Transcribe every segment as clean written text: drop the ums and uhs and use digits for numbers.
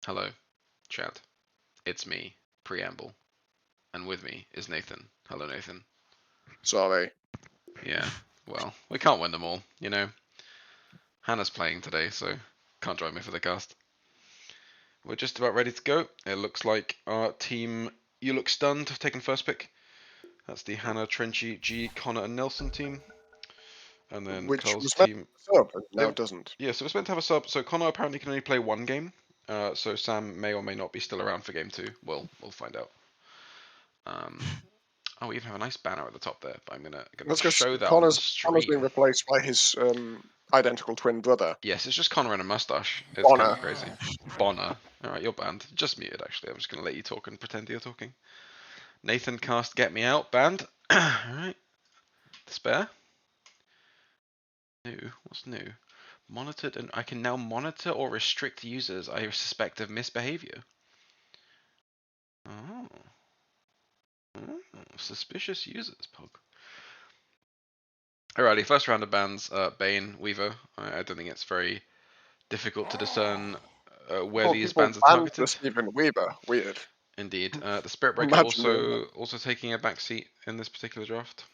Hello, Chad. It's me, Preamble. And with me is Nathan. Hello, Nathan. Sorry. Yeah, well, we can't win them all, you know. Hannah's playing today, so can't join me for the cast. We're just about ready to go. It looks like our team, You Look Stunned, have taken first pick. That's the Hannah, Trenchie, G, Connor, and Nelson team. And then Which Carl's was meant team. to sub, and now it doesn't. Yeah, so it's meant to have a sub. So Connor apparently can only play one game. So Sam may or may not be still around for game 2. We'll find out. Oh, we even have a nice banner at the top there, but I'm gonna That's because show that on the Connor's being stream. replaced by his identical twin brother. Yes, it's just Connor and a mustache. It's kind Connor. of crazy. Bonner. Alright, you're banned. Just muted, actually. I'm just gonna let you talk and pretend you're talking. Nathan cast Get Me Out, banned. Alright. Spare. New. What's new? Monitored, and I can now monitor or restrict users I suspect of misbehavior. Oh. Suspicious users, Pog. Alrighty, first round of bans. Bane, Weaver. I don't think it's very difficult to discern where these People bans are banned targeted. the Stephen Weaver. Weird. Indeed. The Spirit Breaker Imagine doing that. also taking a backseat in this particular draft.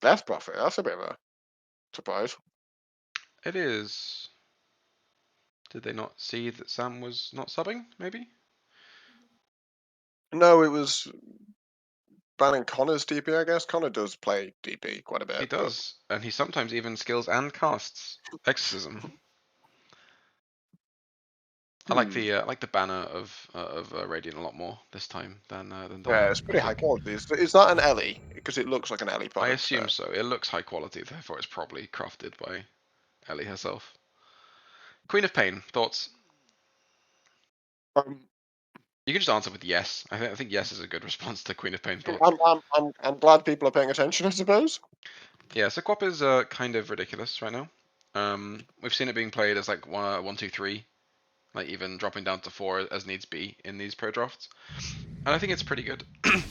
Death Prophet. That's a bit of a surprise. It is. Did they not see that Sam was not subbing, maybe? No, it was banning Connor's DP, I guess. Connor does play DP quite a He bit, but does. And he sometimes even skills and casts Exorcism. I like the banner of Radiant a lot more this time than yeah, Donna. it's I pretty high think. quality. Is that an Ellie? Because it looks like an Ellie I product. assume so. It looks high quality, therefore it's probably crafted by Ellie herself. Queen of Pain, thoughts? Um, You can just answer with yes. I think yes is a good response to Queen of Pain thoughts. I'm glad people are paying attention, I suppose. Yeah, so Quap is kind of ridiculous right now. We've seen it being played as like 1, 2, 3, like even dropping down to 4 as needs be in these pro drafts. And I think it's pretty good.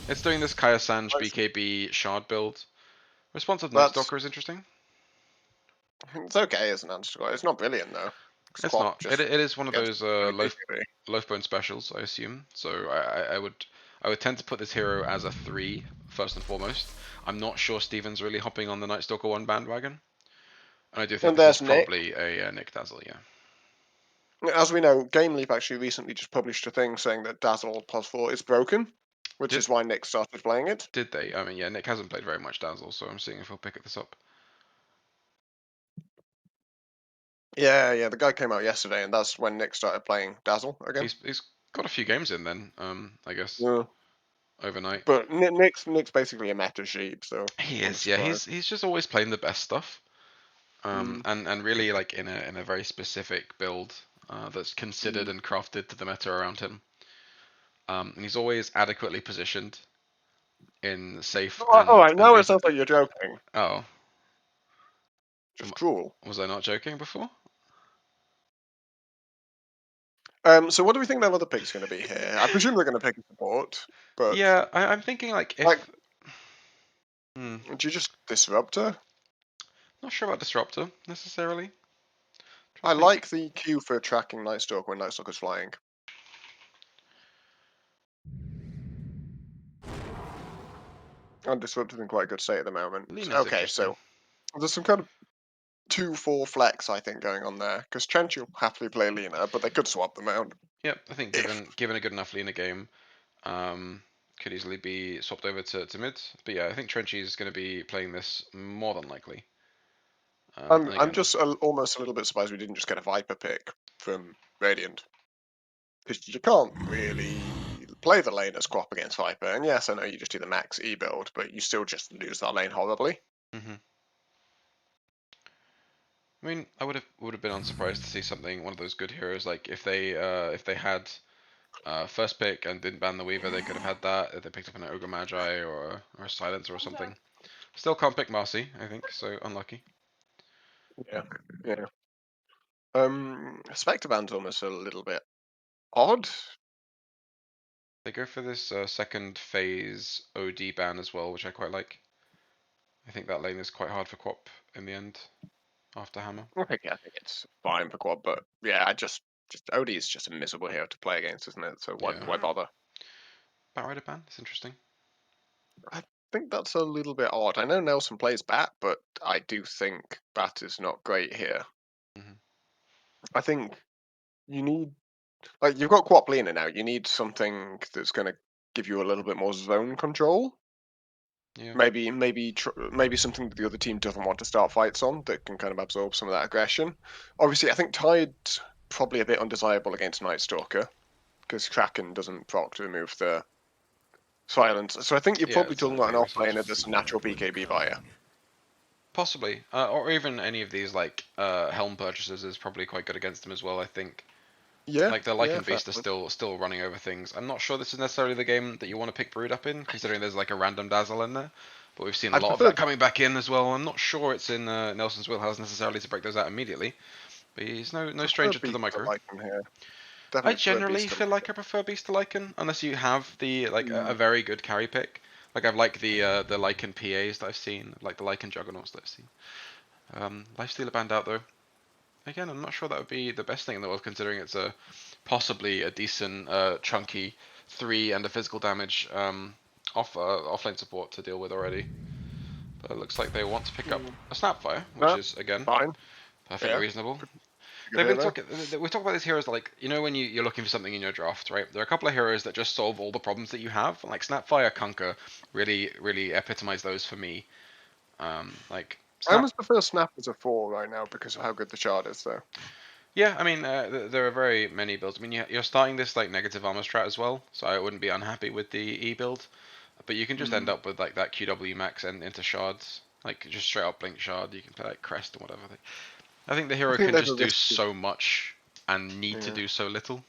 It's doing this Kaya Sanj BKB shard build. Responsive Night Stalker is interesting. It's okay as an answer. It's not brilliant though. It's not. It is one of gets those really BKB. Loafbone specials, I assume. So I would tend to put this hero as a 3 first and foremost. I'm not sure Steven's really hopping on the Night Stalker 1 bandwagon. And I do think And this is there's Nick. probably a Nick Dazzle, yeah. As we know, GameLeap actually recently just published a thing saying that Dazzle plus 4 is broken, which is why Nick started playing it. Did they? I mean, yeah, Nick hasn't played very much Dazzle, so I'm seeing if he'll pick this up. Yeah, the guy came out yesterday, and that's when Nick started playing Dazzle again. He's got a few games in then, I guess. Yeah. Overnight. But Nick's basically a meta sheep, so He is, yeah. He's just always playing the best stuff. And really like in a very specific build that's considered and crafted to the meta around him. And he's always adequately positioned in safe. Alright, now it sounds like you're joking. Oh. Just drool. Was I not joking before? So what do we think their other pick's going to be here? I presume they're going to pick a support, but yeah, I'm thinking like if. Do you just Disruptor? Not sure about Disruptor necessarily. I like the Q for tracking Night Stalker when Night Stalker's flying. And Disruptor's in quite a good state at the moment. Okay, so there's some kind of 2-4 flex, I think, going on there. Because Trenchie will happily play Lena, but they could swap them out. Yep, I think given a good enough Lena game, could easily be swapped over to mid. But yeah, I think Trenchie is going to be playing this more than likely. I'm just almost a little bit surprised we didn't just get a Viper pick from Radiant. Because you can't really play the lane as Quap against Viper. And yes, I know you just do the max E build, but you still just lose that lane horribly. I mean, I would have been unsurprised to see something, one of those good heroes, like if they had first pick and didn't ban the Weaver, they could have had that. If they picked up an Ogre Magi or a Silencer or something. Still can't pick Marcy, I think, so unlucky. Yeah. Spectre Band's almost a little bit odd. They go for this second phase OD ban as well, which I quite like. I think that lane is quite hard for Quap in the end, after Hammer. I think it's fine for Quad, but yeah, I just OD is just a miserable hero to play against, isn't it? So why bother? Batrider ban. That's interesting. I think that's a little bit odd. I know Nelson plays Bat, but I do think Bat is not great here. Mm-hmm. I think you need, like, you've got Quap Lena now. You need something that's going to give you a little bit more zone control. Yeah. Maybe something that the other team doesn't want to start fights on that can kind of absorb some of that aggression. Obviously, I think Tide's probably a bit undesirable against Night Stalker because Kraken doesn't proc to remove the silence. So I think you're probably It's talking about an very offlaner soft. that's a natural BKB buyer. Possibly, or even any of these like helm purchases is probably quite good against them as well. I think. Yeah, Like the yeah, Lycan fair Beast is enough. still running over things. I'm not sure this is necessarily the game that you want to pick Brood up in, considering there's like a random Dazzle in there. But we've seen a I'd lot of prefer that coming back in as well. I'm not sure it's in Nelson's wheelhouse necessarily to break those out immediately, but he's no stranger to the Beast to micro. Lycan here. I Definitely prefer generally Beast to feel like I Lycan. prefer Beast to Lycan, unless you have the like a Mm. very good carry pick. Like I've liked the Lycan PAs that I've seen, like the Lycan Juggernauts that I've seen. Lifestealer banned out though. Again, I'm not sure that would be the best thing in the world, considering it's a possibly a decent chunky 3 and a physical damage offlane support to deal with already. But it looks like they want to pick up a Snapfire, which No, is again fine. perfectly Yeah, reasonable. good They've been hero. talking. We talk about these heroes like when you're looking for something in your draft, right? There are a couple of heroes that just solve all the problems that you have. Like Snapfire, Kunkka, really epitomize those for me. Like I Snap. almost prefer Snap as a 4 right now because of how good the shard is, though. Yeah, I mean, there are very many builds. I mean, you're starting this like negative armor strat as well, so I wouldn't be unhappy with the E build. But you can just end Mm. up with like that QW max and into shards, like just straight up blink shard. You can play like crest and whatever. I think the I hero think can they've a just do risk. so much and need to Yeah. do so little.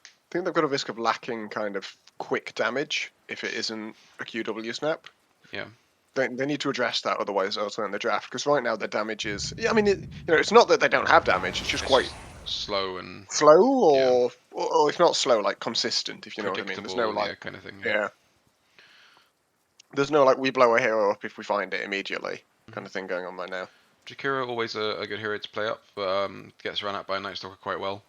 I think they've got a risk of lacking kind of quick damage if it isn't a QW snap. Yeah, They need to address that, otherwise also in the draft. Because right now their damage is, yeah, I mean, it's not that they don't have damage; it's just it's quite just slow and slow, yeah, or if not slow, like consistent. If you know what I mean. There's no predictable, like, yeah, kind of thing. Yeah. yeah, there's no like we blow a hero up if we find it immediately kind of thing going on right now. Jakira always a good hero to play up, but gets run out by Night Stalker quite well.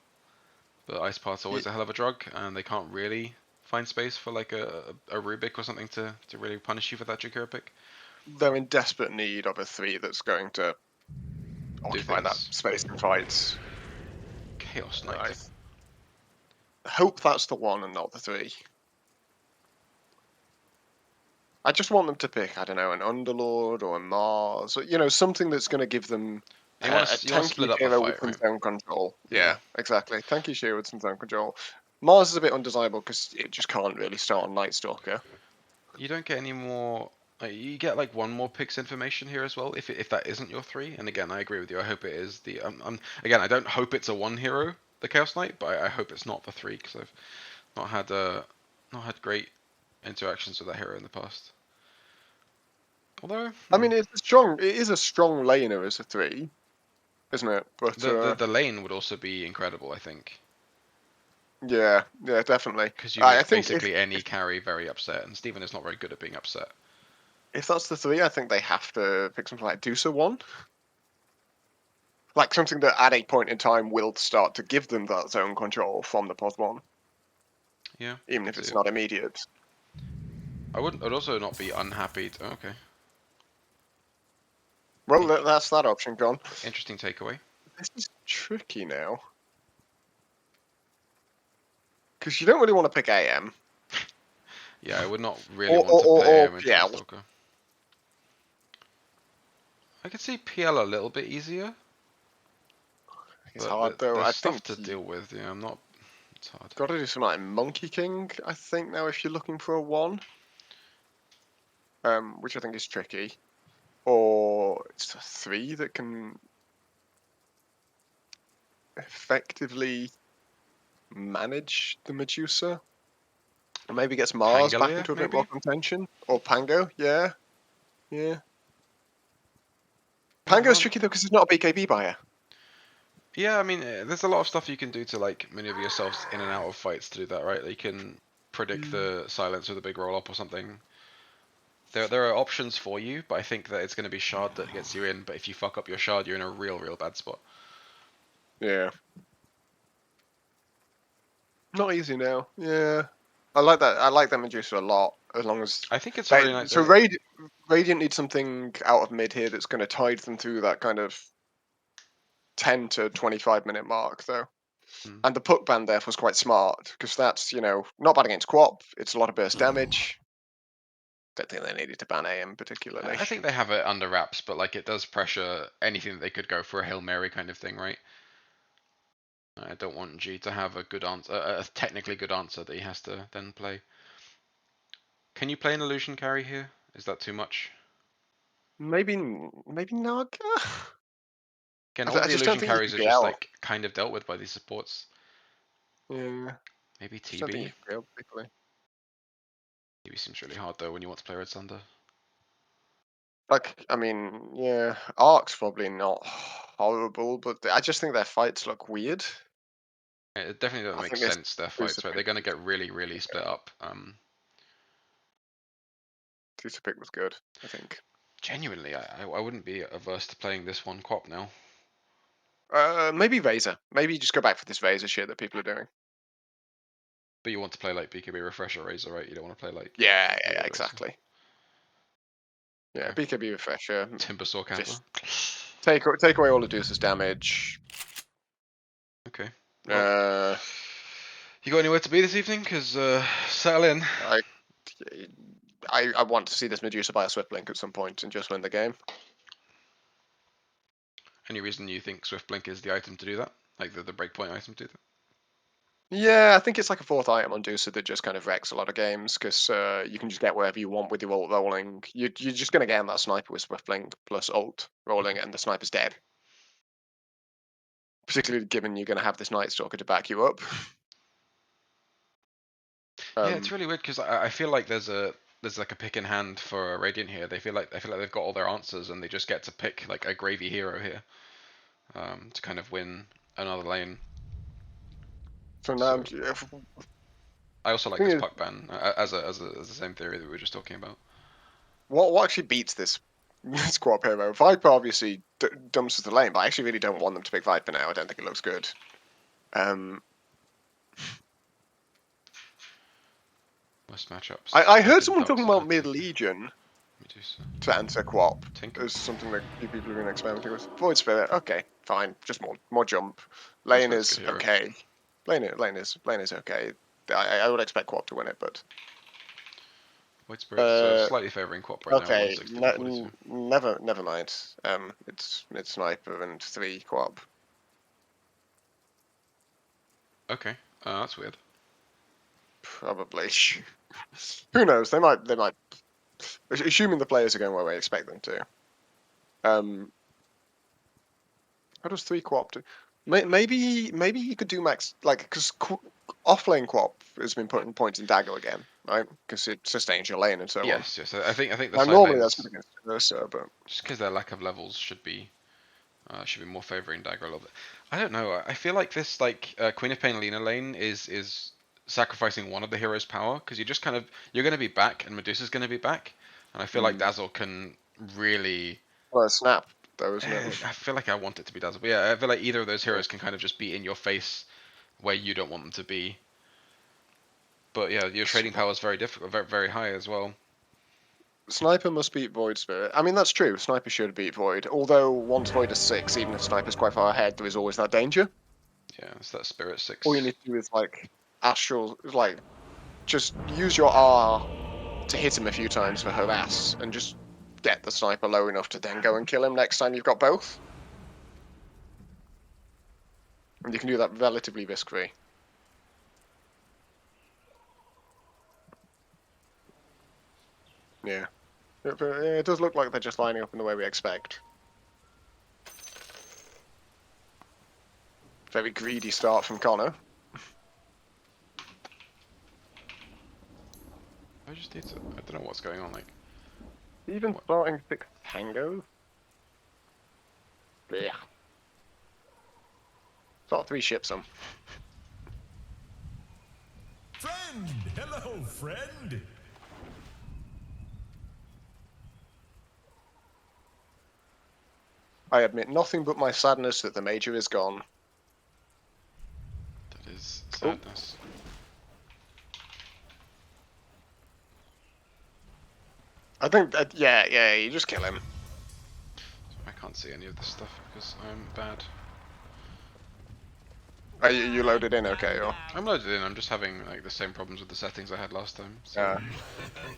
But Ice Path's always a hell of a drug, and they can't really find space for like a Rubik or something to really punish you for that Jakira pick. They're in desperate need of a 3 that's going to Do occupy that things. space in fights. Chaos I Knight. hope that's the one and not the 3. I just want them to pick, I don't know, an Underlord or a Mars, or, something that's going to give them You a want to tanky split up the hero with fight, some right? zone control. Yeah. Yeah, exactly. Tanky hero with some zone control. Mars is a bit undesirable because it just can't really start on Night Stalker. You don't get any more. You get like one more picks information here as well, if that isn't your 3. And again, I agree with you. I hope it is the. Again, I don't hope it's a 1 hero, the Chaos Knight, but I hope it's not the 3 because I've not had great interactions with that hero in the past. Although I mean, it is a strong laner as a 3, isn't it? But the lane would also be incredible, I think, yeah, definitely. because you I make think if basically any carry very upset, and Steven is not very good at being upset. if that's the 3, I think they have to pick something like Dusa 1. Like something that at a point in time will start to give them that zone control from the pos 1. Yeah, Even could if see it's it. not immediate. I'd also not be unhappy. Okay, Well, that's that option gone. interesting takeaway. This is tricky now. Because you don't really want to pick AM. Yeah, I would not really Or, want or, to or, play or AM into Night PL. Stalker. I could see PL a little bit easier, It's but hard though. there's I stuff think to you deal with. Yeah, I'm not. It's hard. got to do something like Monkey King, I think, now if you're looking for a 1. Which I think is tricky. Or it's a 3 that can effectively manage the Medusa. Or maybe gets Mars back Pangolier, into a bit more maybe. contention. Or Pango, yeah. Yeah. Yeah, Pango's tricky though because it's not a BKB buyer. yeah. I mean, there's a lot of stuff you can do to like maneuver yourselves in and out of fights to do that, right? You can predict the silence with a big roll up or something. There are options for you, but I think that it's going to be shard that gets you in. But if you fuck up your shard, you're in a real bad spot. Yeah. Not easy now. Yeah, I like that. I like that Medusa a lot. As long as I think it's a really nice. so, Radiant needs something out of mid here that's going to tide them through that kind of 10 to 25-minute mark, though. And the Puck ban there was quite smart because that's not bad against Quap. It's a lot of burst damage. Don't think they needed to ban AM particularly. I think they have it under wraps, but like it does pressure anything that they could go for a Hail Mary kind of thing, right? I don't want G to have a good answer, a technically good answer that he has to then play. Can you play an illusion carry here? Is that too much? Maybe Naga. Again, all I the just don't illusion think you carries can are just PL. like kind of dealt with by these supports. Yeah, Maybe I just don't think you TB. can PL particularly. TB seems really hard though when you want to play Red Thunder. Like, I mean, yeah, Ark's probably not horrible, but I just think their fights look weird. It definitely doesn't I make think this sense, their Crucifixion fights, right? They're going to get really, really split up. was good, I think. Genuinely, I wouldn't be averse to playing this one Quap now. Maybe Razor. Maybe just go back for this Razor shit that people are doing. But you want to play like BKB Refresher Razor, right? You don't want to play like Yeah, Razor. exactly. Yeah, Okay. BKB Refresher. Timbersaw Kappa. Just take away all of Deuce's damage. Okay. Well, you got anywhere to be this evening? Because settle in. I want to see this Medusa buy a Swift Blink at some point and just win the game. Any reason you think Swift Blink is the item to do that? Like the breakpoint item to do that? Yeah, I think it's like a fourth item on Deucer that just kind of wrecks a lot of games because you can just get wherever you want with your ult rolling. You're just going to get on that sniper with Swift Blink plus ult rolling and the sniper's dead. Particularly given you're going to have this Night Stalker to back you up. Yeah, it's really weird because I feel like there's like a pick in hand for Radiant here. I feel like they've got all their answers and they just get to pick like a gravy hero here to kind of win another lane. So now, I also like this puck ban as the same theory that we were just talking about. what actually beats this squad hero? Viper obviously dumps the lane, but I actually really don't want them to pick Viper now. I don't think it looks good. Most matchups. I heard someone talking about Mid Legion Medusa. to answer Quap Tinker. as something that few people have been experimenting with. Void Spirit, okay, fine, just more jump. Lane is okay. Lane is okay. I would expect Quap to win it, but Void Spirit slightly favouring Quap right now. Okay, 160 never mind. It's Sniper and 3 Quap. Okay, that's weird. Probably. Who knows? They might. Assuming the players are going where we expect them to. How does 3 Quap do? Maybe you could do max because offlane Quap has been putting points in Dagger again, right? Because it sustains your lane and so on. Yes. I think the now, side normally lanes, that's against Versa, but just because their lack of levels should be more favouring Dagger a little bit. I don't know. I feel like this Queen of Pain Lina lane is sacrificing one of the heroes' power because you're going to be back and Medusa's going to be back, and I feel like Dazzle can really. Well, it's Snap though, isn't it? I feel like I want it to be Dazzle, but yeah, I feel like either of those heroes can kind of just be in your face where you don't want them to be. But yeah, your trading power is very difficult, very high as well. Sniper must beat Void Spirit. I mean, that's true. Sniper should beat Void. Although once Void is 6, even if Sniper's quite far ahead, there is always that danger. Yeah, it's that Spirit 6. All you need to do is Astral, just use your R to hit him a few times for harass, and just get the Sniper low enough to then go and kill him next time you've got both. And you can do that relatively risk-free. Yeah. It does look like they're just lining up in the way we expect. Very greedy start from Connor. I just need to. I don't know what's going on. Even starting 6 tangos? Yeah. Start 3 ships them. Friend! Hello, friend! I admit nothing but my sadness that the Major is gone. That is sadness. I think that, yeah, you just kill him. I can't see any of this stuff because I'm bad. Are you loaded in okay, or? I'm loaded in, I'm just having like the same problems with the settings I had last time. So.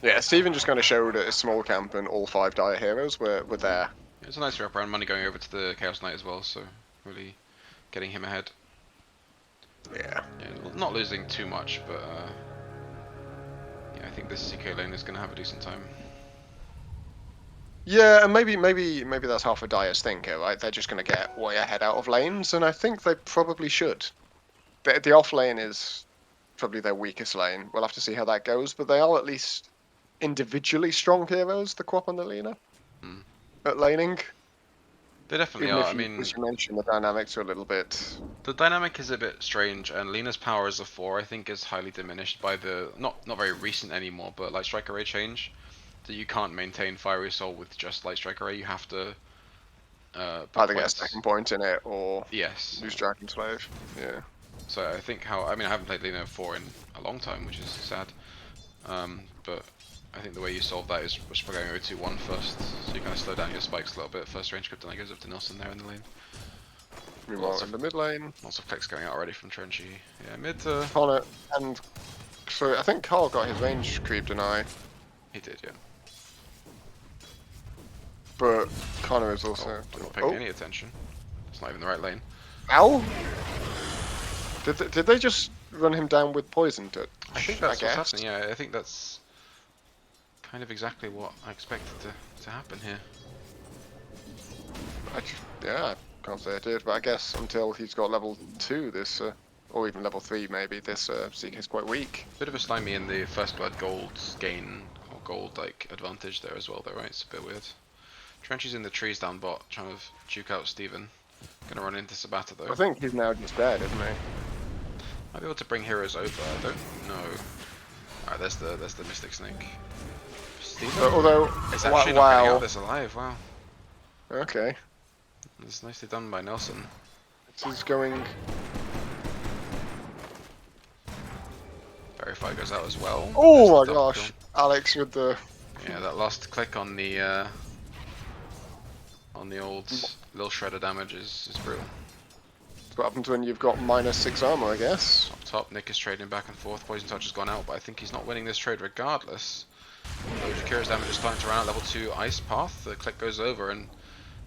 Yeah, Stephen just kind of showed at a small camp and all 5 dire heroes were there. It's a nice wraparound money going over to the Chaos Knight as well, so really getting him ahead. Yeah. Not losing too much, but yeah, I think this CK lane is going to have a decent time. Yeah, and maybe that's half a Dire's thinker, right? They're just going to get way ahead out of lanes, and I think they probably should. The off lane is probably their weakest lane. We'll have to see how that goes, but they are at least individually strong heroes, the Quap and the Lina, at laning. They definitely Even are. if I mean, as you mentioned, the dynamics are a little bit. the dynamic is a bit strange, and Lina's power as a 4 I think is highly diminished by the not very recent anymore, but Light Strike Array change. That you can't maintain Fiery Soul with just Light Strike Array. You have to Either get a second point in it or yes, use Dragon Slave. Yeah. So I think I haven't played Lina 4 in a long time, which is sad. But I think the way you solve that is just by going 0-2-1 first, so you kind of slow down your spikes a little bit. First range crypto, then it goes up to Nelson there in the lane. Meanwhile, in the mid lane. Lots of clicks going out already from Trenchie. Yeah, mid to... Connor, and so I think Carl got his range creep deny. He did, yeah. But Connor is also... Not paying any attention. It's not even the right lane. Ow! Did they just run him down with poison? I think that's what's happening, yeah. I think that's kind of exactly what I expected to happen here. Yeah, I can't say I did, but I guess until he's got level 2 this, or even level 3 maybe, this CK is quite weak. Bit of a slimy in the First Blood gold gain, or gold like advantage there as well though, right? It's a bit weird. Trenchie's in the trees down bot, trying to juke out Steven. Gonna run into Sabata though. I think he's now just dead, isn't he? Might be able to bring heroes over, I don't know. Alright, there's the Mystic Snake. Steven? Although, It's actually not getting out of this alive, wow. Okay. It's nicely done by Nelson. This is going... Verify goes out as well. Oh my gosh! Alex with the... Yeah, that last click on the old little shredder damage is brutal. That's what happens when you've got -6 armor, I guess. Up top, Nick is trading back and forth. Poison Touch has gone out, but I think he's not winning this trade regardless. Jakira's damage is starting to run out. Level 2 Ice Path. The click goes over and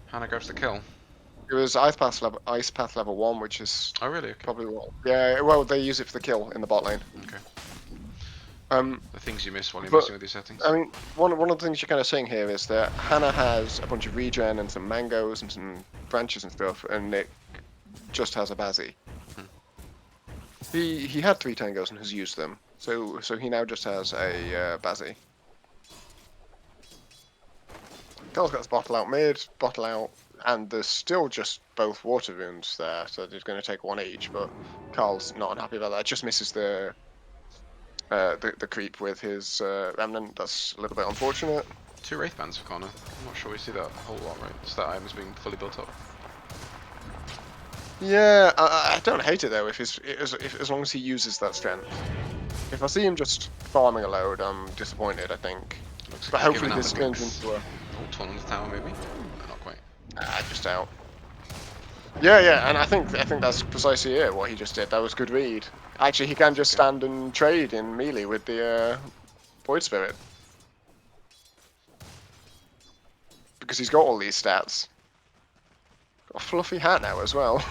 Hannah grabs the kill. It was Ice Path level 1, which is Oh really? Okay. probably what. Yeah, well they use it for the kill in the bot lane. Okay. The things you miss while you're messing with these settings. I mean, one of the things you're kind of saying here is that Hannah has a bunch of regen and some mangoes and some branches and stuff, and Nick just has a Bazzy. He had 3 tangos and has used them, so he now just has a Bazzy. Carl's got his bottle out mid, bottle out, and there's still just both water runes there, so he's going to take 1 each, but Carl's not unhappy about that. Just misses the creep with his remnant. That's a little bit unfortunate. 2 Wraith Bands for Connor. I'm not sure we see that a whole lot, right? Just that item is being fully built up. Yeah, I don't hate it though. If as long as he uses that strength. If I see him just farming a load, I'm disappointed. I think. Looks But like hopefully this turns into a... Oh, Torn on the tower maybe? No, not quite. Just out. Yeah, and I think that's precisely it. What he just did. That was good read. Actually, he can just stand and trade in melee with the Void Spirit because he's got all these stats. Got a fluffy hat now as well.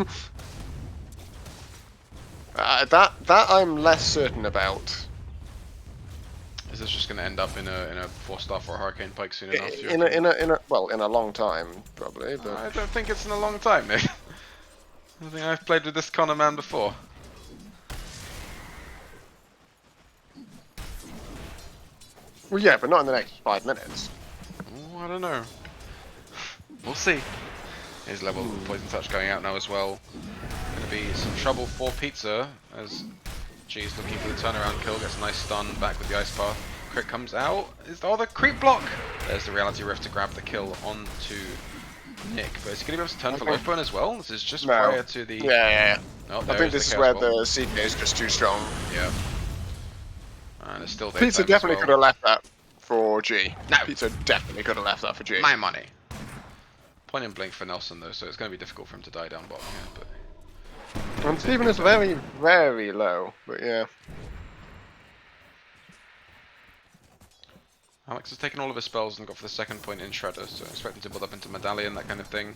That I'm less certain about. Is this just going to end up in a 4-star for a Hurricane Pike soon enough? In a long time probably. But I don't think it's in a long time, Nick. I think I've played with this Connor man before. Well, yeah, but not in the next 5 minutes. Oh, I don't know. We'll see. Here's level Poison Touch going out now as well. Gonna be some trouble for Pizza as G's looking for the turnaround kill, gets a nice stun back with the Ice Path. Crit comes out. Is the creep block? There's the Reality Rift to grab the kill onto Nick. But is he gonna be able to turn for Loafbone as well? This is just prior to the... Yeah. Oh, I think this is where the CK is just too strong. Yeah. And it's still Pizza definitely could have left that for G. No. Pizza definitely could have left that for G. My money. Point and blink for Nelson though, so it's going to be difficult for him to die down bottom here. But And Steven is very, very low, but yeah. Alex has taken all of his spells and got for the second point in Shredder, so I expect him to build up into Medallion, that kind of thing.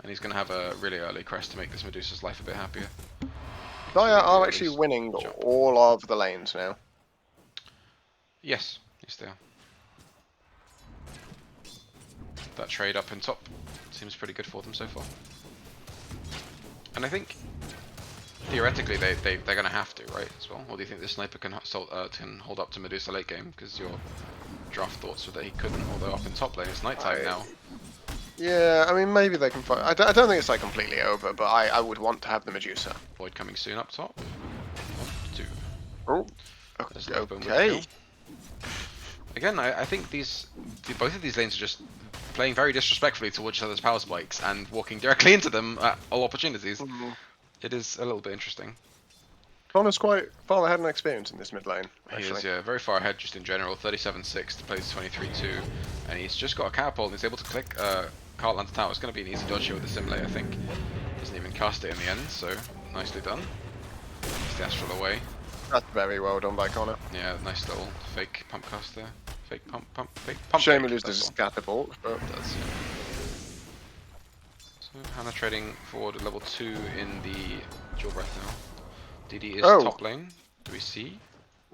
And he's going to have a really early crest to make this Medusa's life a bit happier. Daya are actually winning all of the lanes now. Yes, they are. That trade up in top seems pretty good for them so far. And I think theoretically they're going to have to, right, as well? Or do you think this sniper can hold up to Medusa late game? Because your draft thoughts were that he couldn't, although up in top lane it's nighttime now. Yeah, I mean, maybe they can fight. I don't think it's like completely over, but I would want to have the Medusa. Void coming soon up top. 1, 2. Oh, okay. Again, I think both of these lanes are just playing very disrespectfully towards each other's power spikes and walking directly into them at all opportunities. Mm-hmm. It is a little bit interesting. Connor's quite far ahead in experience in this mid lane. He is, yeah, very far ahead just in general. 37-6 to plays 23-2, and he's just got a catapult and he's able to click Carl onto tower. It's going to be an easy dodge here with the Simulate, I think. Doesn't even cast it in the end, so nicely done. Gets the Astral away. That's very well done by Connor. Yeah, nice little fake pump cast there. Fake pump. Shame he loses his catapult, but it does, yeah. So Hannah trading forward level 2 in the Jaw Breath now. DD is top lane. Do we see?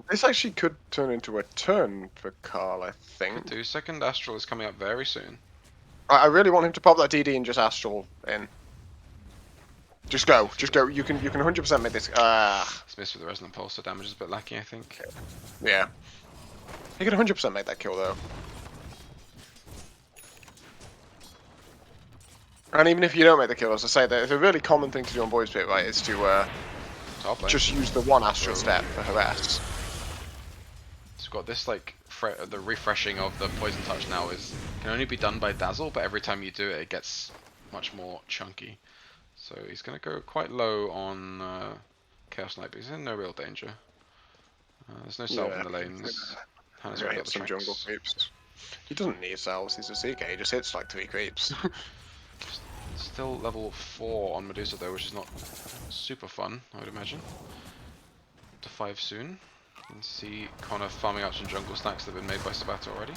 This actually could turn into a turn for Carl, I think. Could do. Second Astral is coming up very soon. I really want him to pop that DD and just Astral in. Just go. You can 100% make this. It's missed with the Resonant Pulse, so damage is a bit lacking, I think. Yeah. He can 100% make that kill though. And even if you don't make the kill, as I say, the really common thing to do on Boys Pit, right, is to just use the one Astral step for harass. So we've got this, like, the refreshing of the Poison Touch now can only be done by Dazzle, but every time you do it, it gets much more chunky. So he's going to go quite low on Chaos Knight, but he's in no real danger. There's no salve in the lanes. Hannah's already got the some jungle creeps. He doesn't need salves, he's a Seeker, he just hits like 3 creeps. Still level 4 on Medusa though, which is not super fun, I would imagine. To 5 soon. You can see Connor farming out some jungle stacks that have been made by Sabata already.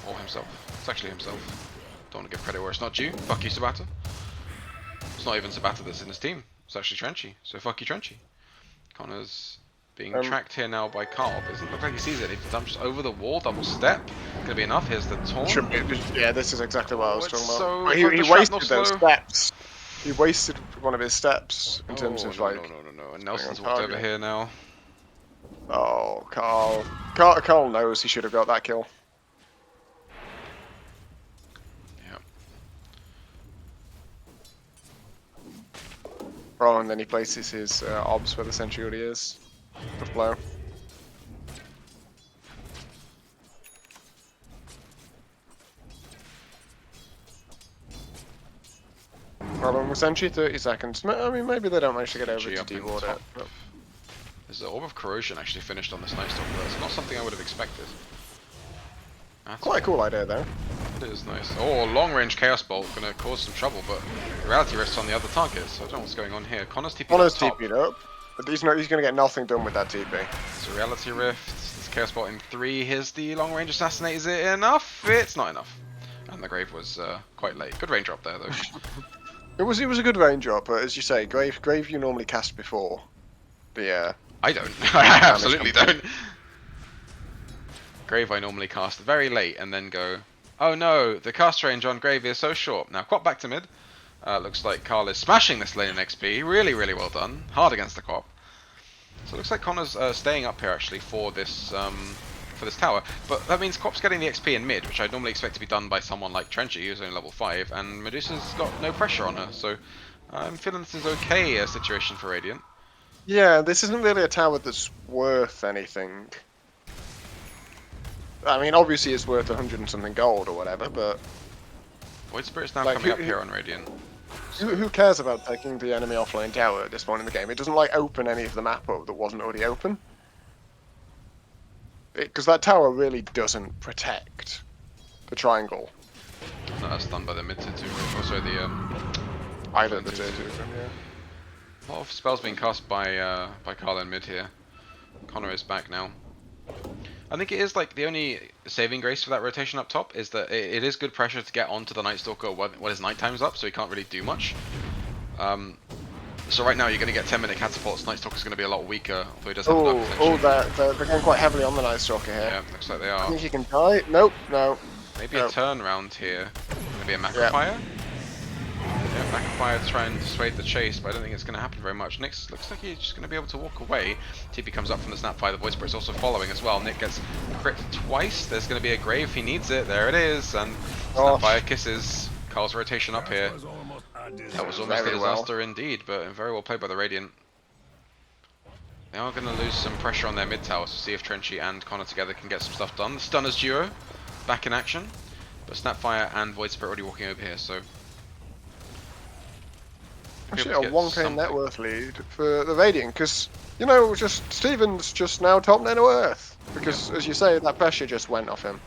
Or himself. It's actually himself. Don't want to give credit where it's not due. Fuck you, Sabata. It's not even Sabata that's in his team. It's actually Trenchie. So fuck you, Trenchie. Connor's being tracked here now by Carl. Doesn't look like he sees it. He jumps over the wall, double step. Gonna be enough. Here's the taunt. Yeah, this is exactly what I was talking about. So he wasted those steps. He wasted one of his steps in terms of like. No. And Nelson's walked over here now. Oh, Carl knows he should have got that kill. Yeah. Oh, and then he places his obs where the Century is. The flow. Problem with Century, 30 seconds. I mean, maybe they don't manage to get over to de-ward it. But... There's an Orb of Corrosion actually finished on this Night Stalker. That's not something I would have expected. Quite a cool idea, though. It is nice. Oh, long-range Chaos Bolt gonna cause some trouble, but Reality Rift's on the other target, so I don't know what's going on here. Connor's TP'd up, but he's gonna get nothing done with that TP. So Reality Rift, this Chaos Bolt in 3. Here's the long-range Assassinate. Is it enough? It's not enough. And the Grave was quite late. Good range drop there, though. It was a good range drop, but as you say, Grave you normally cast before the. I don't. I absolutely don't. Grave I normally cast very late and then go, oh no, the cast range on Grave is so short. Now Quap back to mid. Looks like Carl is smashing this lane in XP. Really, really well done. Hard against the Quap. So it looks like Connor's staying up here actually for this tower. But that means Quap's getting the XP in mid, which I'd normally expect to be done by someone like Trenchie, who's only level 5, and Medusa's got no pressure on her. So I'm feeling this is okay a situation for Radiant. Yeah, this isn't really a tower that's worth anything. I mean, obviously it's worth 100 and something gold or whatever, but... Void Spirit's now coming up here on Radiant. Who cares about taking the enemy offlane tower at this point in the game? It doesn't, like, open any of the map up that wasn't already open. because that tower really doesn't protect the triangle. No, that's done by the mid tier 2. Also the Either the tier tier 2 2. of them, yeah. A lot of spells being cast by Carl in mid here. Connor is back now. I think it is like the only saving grace for that rotation up top is that it is good pressure to get onto the Night Stalker when his night time's up, so he can't really do much. So right now you're going to get 10-minute catapults. Night Stalker's going to be a lot weaker, although he does have dark extension. They're going quite heavily on the Night Stalker here. Yeah, looks like they I are. think he can die. Nope, no. Maybe a turn round here. Maybe a Macropire? Yeah, Macropire to try and dissuade the chase, but I don't think it's going to happen very much. Nick looks like he's just going to be able to walk away. TP comes up from the Snapfire, the Voice Spirit's also following as well. Nick gets crit twice. There's going to be a grave if he needs it. There it is, and Snapfire kisses Carl's rotation up here. That was almost a disaster indeed, but very well played by the Radiant. They are going to lose some pressure on their mid tower, so see if Trenchie and Connor together can get some stuff done. The Stunners duo back in action, but Snapfire and Void Spirit already walking over here, so actually a 1k net worth lead for the Radiant, because, you know, just Steven's just now top net worth, because, as you say, that pressure just went off him.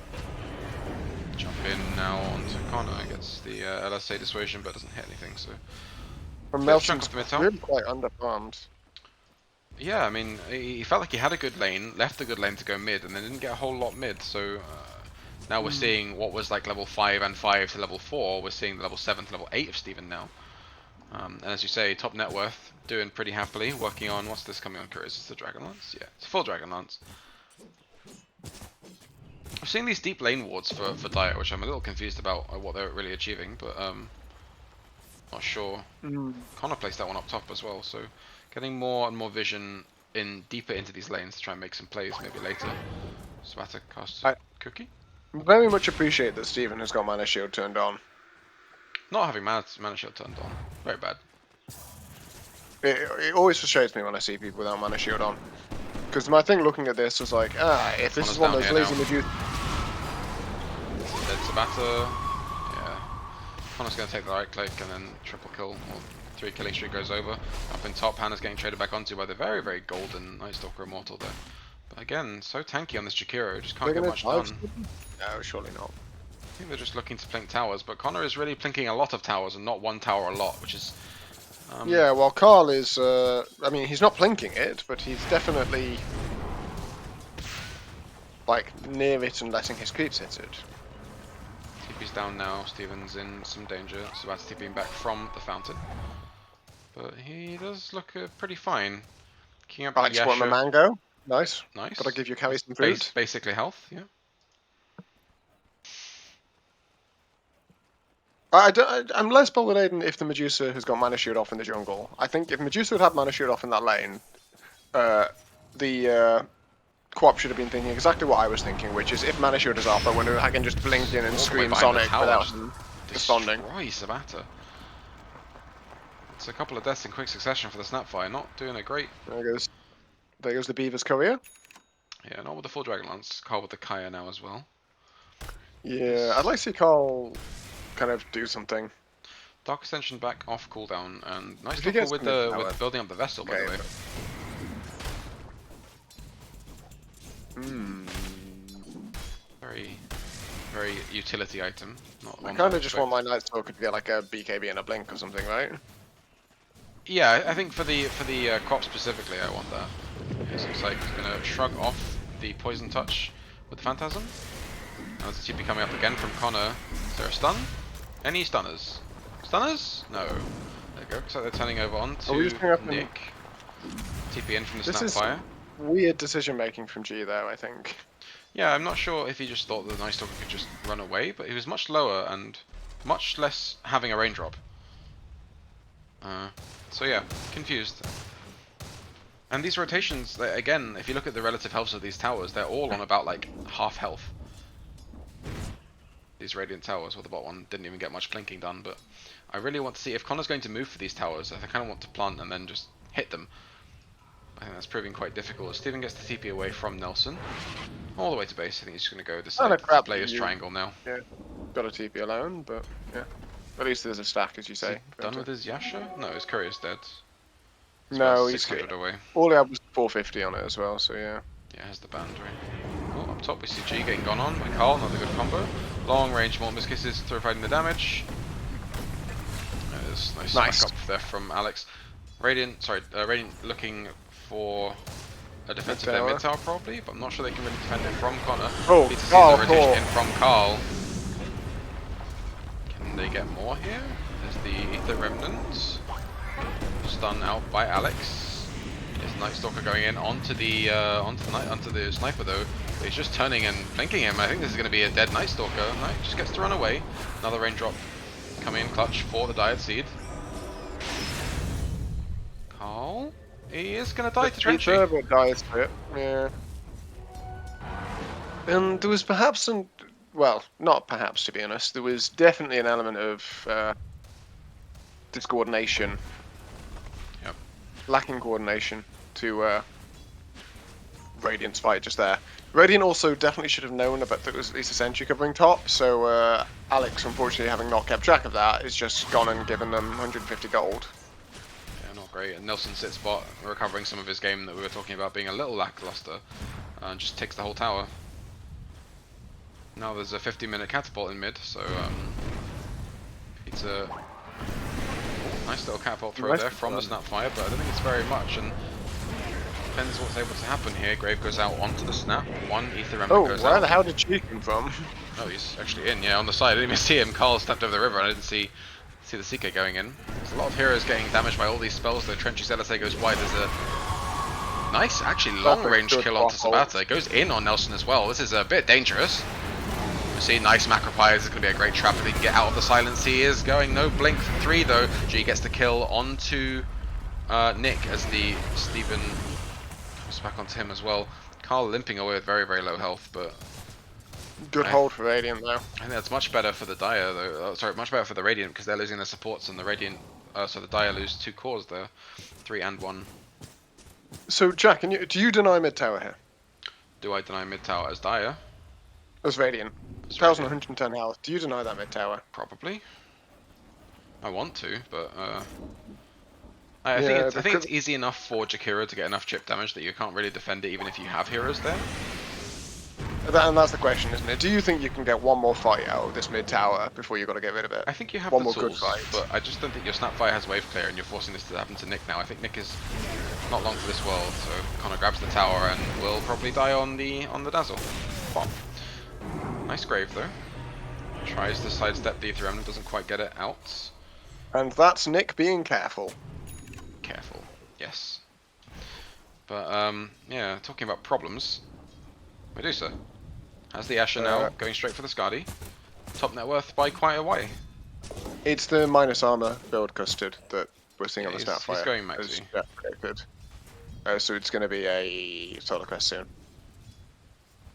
Jump in now onto Connor, gets the LSA dissuasion, but doesn't hit anything, so... From Melson's really quite underfarmed. Yeah, I mean, he felt like he had a good lane, left a good lane to go mid, and then didn't get a whole lot mid, so... now we're seeing what was like level 5 and 5 to level 4, we're seeing the level 7 to level 8 of Steven now. And as you say, top net worth, doing pretty happily, working on, what's this coming on, Curious? Is this the Dragon Lance? Yeah, it's a full Dragon Lance. I've seen these deep lane wards for Dire, which I'm a little confused about what they're really achieving, but not sure. Connor placed that one up top as well, so getting more and more vision deeper into these lanes to try and make some plays maybe later. Sabata casts Cookie? Very much appreciate that Steven has got Mana Shield turned on. Not having Mana Shield turned on. Very bad. It always frustrates me when I see people without Mana Shield on. Because my thing looking at this was like, if this is one of those lazy Medusa... Dead Sabata. Yeah. Connor's going to take the right click and then triple kill. Or 3 killing streak goes over. Up in top, Hannah's getting traded back onto by the very, very golden Night Stalker Immortal there. But again, so tanky on this Jakiro, just can't get much done. No, surely not. I think they're just looking to plink towers, but Connor is really plinking a lot of towers and not one tower a lot, which is... yeah, well, Carl is... I mean, he's not plinking it, but he's definitely... like, near it and letting his creeps hit it. TP's down now, Steven's in some danger. Sabata's TPing back from the fountain. But he does look pretty fine. King up I just want the mango. Nice. Nice. Gotta give your carry some food. Basically health, yeah. I'm less bothered if the Medusa has got Mana Shield off in the jungle. I think if Medusa had had Mana Shield off in that lane, the Co-op should have been thinking exactly what I was thinking, which is if Mana Shield is off, I can just blink in and scream Sonic without responding. Destroy Sabata. It's a couple of deaths in quick succession for the Snapfire, not doing a great... There goes the Beaver's Courier. Yeah, not with the full Dragon Lance. Carl with the Kaya now as well. Yeah, I'd like to see Carl kind of do something. Dark Extension back off cooldown, and nice tackle with building up the vessel, by the way. Very, very utility item. I kind of just want my Night Stalker to get like a BKB and a blink or something, right? Yeah, I think for the crop specifically, I want that. Okay, so it's like he's gonna shrug off the poison touch with the Phantasm. Now there's a TP coming up again from Connor. Is there a stun? Any stunners? Stunners? No. There you go. So they're turning over on to Nick. TP in from the Snapfire. Weird decision making from G there, I think. Yeah, I'm not sure if he just thought the Night Stalker could just run away, but he was much lower and much less having a raindrop. So yeah, confused. And these rotations, again, if you look at the relative healths of these towers, they're all on about like half health. These Radiant towers, well the bot one didn't even get much plinking done, but I really want to see if Connor's going to move for these towers. I kind of want to plant and then just hit them. I think that's proving quite difficult. Steven gets the TP away from Nelson. All the way to base. I think he's just going to go this side to play his triangle now. Yeah, got a TP alone, but yeah. At least there's a stack, as you say. Done with his Yasha? No, his courier's dead. No, he's 600 away. All he had was 450 on it as well, so yeah. Yeah, has the band, right? top, we see G getting gone on by Carl, another good combo. Long range Mortimer's Kisses, providing the damage. There's nice back up there from Alex. Radiant looking for a defensive there mid tower probably, but I'm not sure they can really defend it from Connor. Oh, Need to see the rotation in from Carl. Can they get more here? There's the Ether Remnant. Stun out by Alex. There's Night Stalker going in onto the sniper though. But he's just turning and blinking him. I think this is going to be a dead Night Stalker. No, he just gets to run away. Another raindrop coming in clutch for the Diet Seed. Carl, he is going to die to Trenchie. But dies to it. Yeah. And there was perhaps some, well, not perhaps to be honest. There was definitely an element of discoordination. Yep. Lacking coordination to Radiant's fight just there. Radiant also definitely should have known about that it was at least a sentry covering top, so Alex, unfortunately, having not kept track of that, is just gone and given them 150 gold. Yeah, not great. And Nelson sits bot, recovering some of his game that we were talking about being a little lackluster, and just takes the whole tower. Now there's a 50-minute catapult in mid, so it's a nice little catapult throw there from the Snapfire, but I don't think it's very much, and depends what's able to happen here. Grave goes out onto the snap, one Ether Remnant goes out. Oh, where the hell did she come from? Oh, he's actually in, yeah, on the side. I didn't even see him. Carl stepped over the river and I didn't see the CK going in. There's a lot of heroes getting damaged by all these spells, though. Trenchie's LSA goes wide. There's a nice, actually long-range kill onto Sabata. It goes in on Nelson as well. This is a bit dangerous. You see, nice Macropyres. It's going to be a great trap if he can get out of the silence. He is going. No blink 3, though. G gets the kill onto Nick as the Steven comes back onto him as well. Carl limping away with very, very low health, but good hold for Radiant though. I think that's much better for the Dire though. Sorry, much better for the Radiant because they're losing their supports, and the Radiant, so the Dire lose 2 cores there, 3 and 1. So Jack, do you deny mid tower here? Do I deny mid tower as Dire? As Radiant. 1,110 health. Do you deny that mid tower? Probably. I want to, but I think it's easy enough for Jakiro to get enough chip damage that you can't really defend it even if you have heroes there. And that's the question, isn't it? Do you think you can get one more fight out of this mid tower before you've got to get rid of it? I think you have one the more tools, good fight, but I just don't think your Snapfire has wave clear, and you're forcing this to happen to Nick now. I think Nick is not long for this world, so Connor grabs the tower and will probably die on the Dazzle. Bomb. Nice grave though. Tries to sidestep the Ether Remnant, doesn't quite get it out. And that's Nick being careful. Careful, yes. But yeah, talking about problems, Medusa has the Asher now, going straight for the Skadi. Top net worth by quite a way. It's the minus armor build custard that we're seeing on the Snapfire. He's going maxi. Good. So it's going to be a solo quest soon.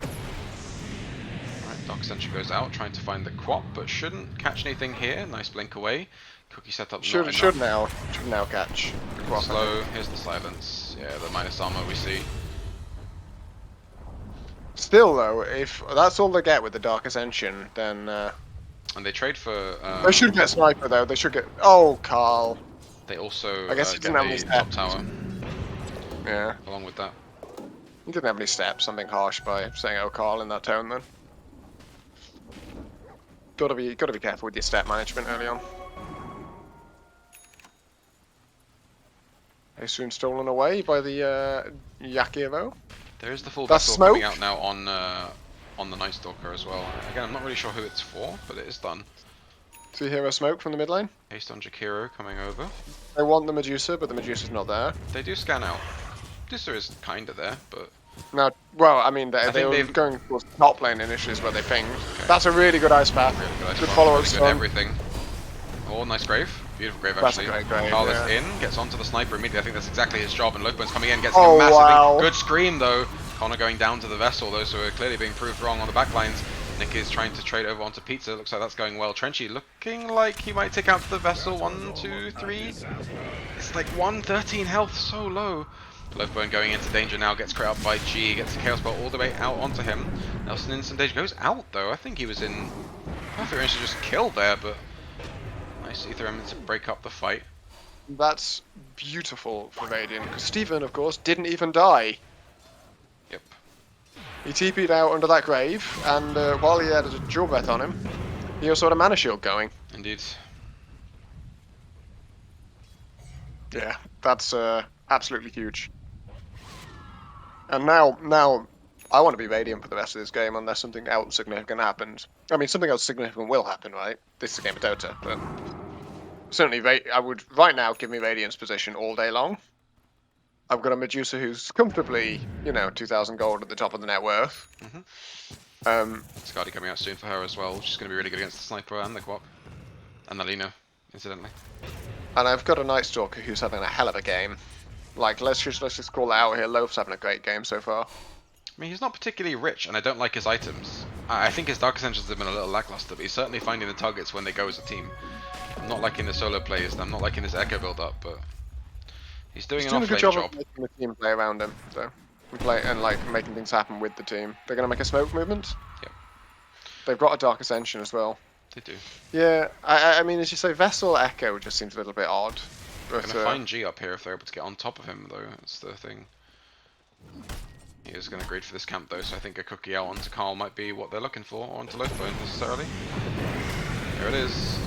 Right, Dark Ascension goes out, trying to find the Quap, but shouldn't catch anything here. Nice blink away. Cookie setup. Should now catch. Slow. Here's the silence. Yeah, the minus armor we see. Still though, if that's all they get with the Dark Ascension, then and they trade for. They should get sniper though. They should get. Oh, Carl. They also. I guess he get didn't have any top steps. tower. Yeah. Along with that. He didn't have any steps. Something harsh by saying "Oh, Carl" in that tone. Then. Gotta be careful with your step management early on. I assume stolen away by the Yakiro. There is the full That's vessel smoke. coming out now on the Night Stalker as well. Again, I'm not really sure who it's for, but it is done. Do you hear a smoke from the mid lane? Haste on Jakiro coming over. They want the Medusa, but the Medusa's not there. They do scan out. Medusa is kinda there, but No, well, I mean, they were they've- going towards the top lane initially is where they pinged. Okay. That's a really good ice path. really good. Good follow-up Really good stun. everything. Oh, nice grave. Beautiful grave, That's a actually. great grave, Carl is yeah. in, gets onto the sniper immediately. I think that's exactly his job, and Loafbone's coming in, gets Oh, a massive wow. good scream, though. Connor going down to the vessel, though, so we're clearly being proved wrong on the backlines. Nick is trying to trade over onto Pizza. Looks like that's going well. Trenchie looking like he might take out the vessel. 1, 2, 3. It's like 113 health, so low. Loafbone going into danger now, gets crit up by G, gets the Chaos Belt all the way out onto him. Nelson in some danger, goes out though. I think he was in perfect range to just kill there, but nice Ether Remnant to break up the fight. That's beautiful for Radiant, because Steven, of course, didn't even die. Yep. He TP'd out under that grave, and while he had a dual breath on him, he also had a mana shield going. Indeed. Yeah, that's absolutely huge. And now, I want to be Radiant for the rest of this game unless something else significant happens. I mean, something else significant will happen, right? This is a game of Dota, but certainly I would right now give me Radiant's position all day long. I've got a Medusa who's comfortably, 2,000 gold at the top of the net worth. Skadi coming out soon for her as well, which is going to be really good against the Sniper and the Quap. And the Lina, incidentally. And I've got a Night Stalker who's having a hell of a game. Like, let's just call it out here. Loaf's having a great game so far. I mean, he's not particularly rich, and I don't like his items. I think his Dark Ascensions have been a little lackluster, but he's certainly finding the targets when they go as a team. I'm not liking the solo plays, I'm not liking this Echo build-up, but he's doing an a good off-lane job of making the team play around him, though. And like making things happen with the team. They're going to make a smoke movement. Yep. They've got a Dark Ascension as well. They do. Yeah, I mean, as you say, Vessel Echo just seems a little bit odd. They're going to find G up here if they're able to get on top of him, though. That's the thing. He is going to greed for this camp, though, so I think a cookie out onto Carl might be what they're looking for, or onto Loafbone necessarily. Here it is.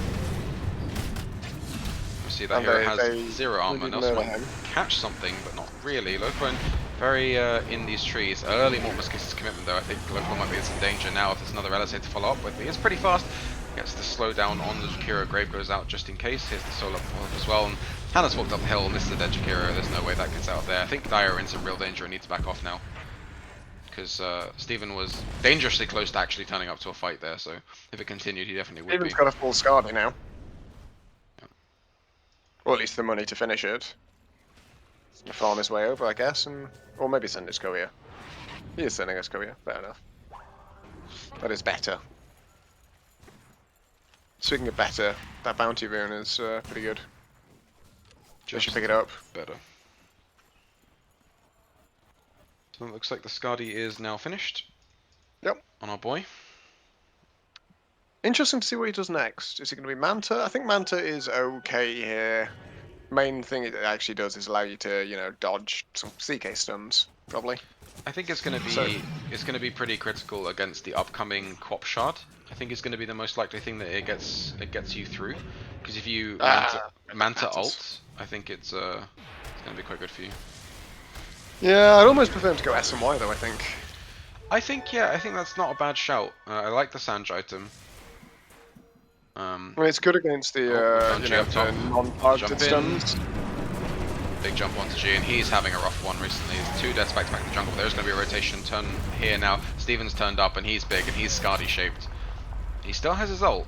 We see that hero has 0 armor. Nelson might catch something, but not really. Loafbone very in these trees. Early Mortimer's Kiss's commitment, though. I think Loafbone might be in some danger now if there's another LSA to follow up with. He is pretty fast. Gets the slowdown on the Jakiro. Grave goes out just in case. Here's the solo up as well. And Hannah's walked up the hill and this is a dead Jakiro. There's no way that gets out of there. I think Dire are in some real danger and need to back off now. Because Steven was dangerously close to actually turning up to a fight there, so if it continued, he definitely would be. Steven's got a full Skadi now. Yeah. Or at least the money to finish it. He's going to farm his way over, I guess, or maybe send his courier. He is sending his courier, fair enough. That is better. Speaking of better, that bounty rune is pretty good. Just should pick it up. Better. So it looks like the Skadi is now finished. Yep. On our boy. Interesting to see what he does next. Is he going to be Manta? I think Manta is okay here. Main thing it actually does is allow you to, dodge some CK stuns, probably. I think it's going to be pretty critical against the upcoming Quap Shard. I think it's going to be the most likely thing that it gets you through. Because if you Manta ult, I think it's going to be quite good for you. Yeah, I'd almost prefer him to go S and Y though, I think. I think that's not a bad shout. I like the Sanj item. I mean, it's good against the, the non-targeted stuns. Big jump onto G, and he's having a rough one recently. He's 2 deaths back to back in the jungle. There's going to be a rotation turn here now. Steven's turned up, and he's big, and he's Skadi shaped. He still has his ult.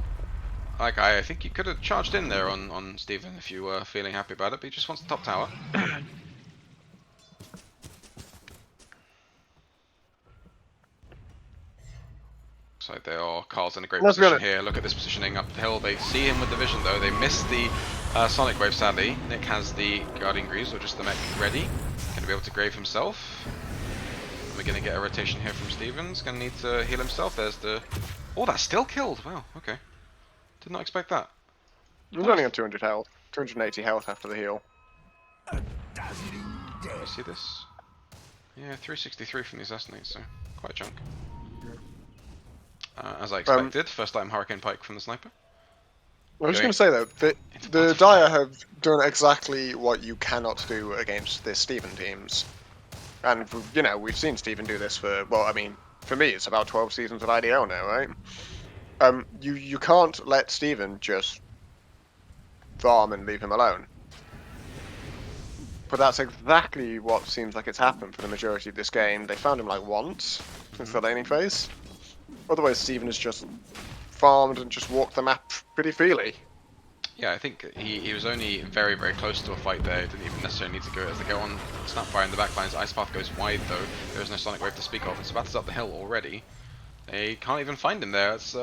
Like, I think you could have charged in there on Steven if you were feeling happy about it, but he just wants the top tower. So there are Carl's in a great position here. Look at this positioning up the hill. They see him with the vision though. They miss the Sonic Wave sadly. Nick has the Guardian Greaves or just the mech ready. Going to be able to grave himself. And we're going to get a rotation here from Stevens. Going to need to heal himself. There's the... Oh, that's still killed. Wow, okay. Did not expect that. He's only on 200 health. 280 health after the heal. You see this? Yeah, 363 from the Assassinate, so quite a chunk. As I expected, first time Hurricane Pike from the Sniper. I was just going to say though, the Dire have done exactly what you cannot do against the Steven teams. And, we've seen Steven do this for, well, I mean, for me it's about 12 seasons of IDL now, right? You can't let Steven just farm and leave him alone. But that's exactly what seems like it's happened for the majority of this game. They found him like once since the laning phase. Otherwise, Steven has just farmed and just walked the map pretty freely. Yeah, I think he was only very, very close to a fight there. He didn't even necessarily need to go as they go on Snapfire in the backlines. Ice Path goes wide though. There is no Sonic Wave to speak of. And Sabata's up the hill already. They can't even find him there. It's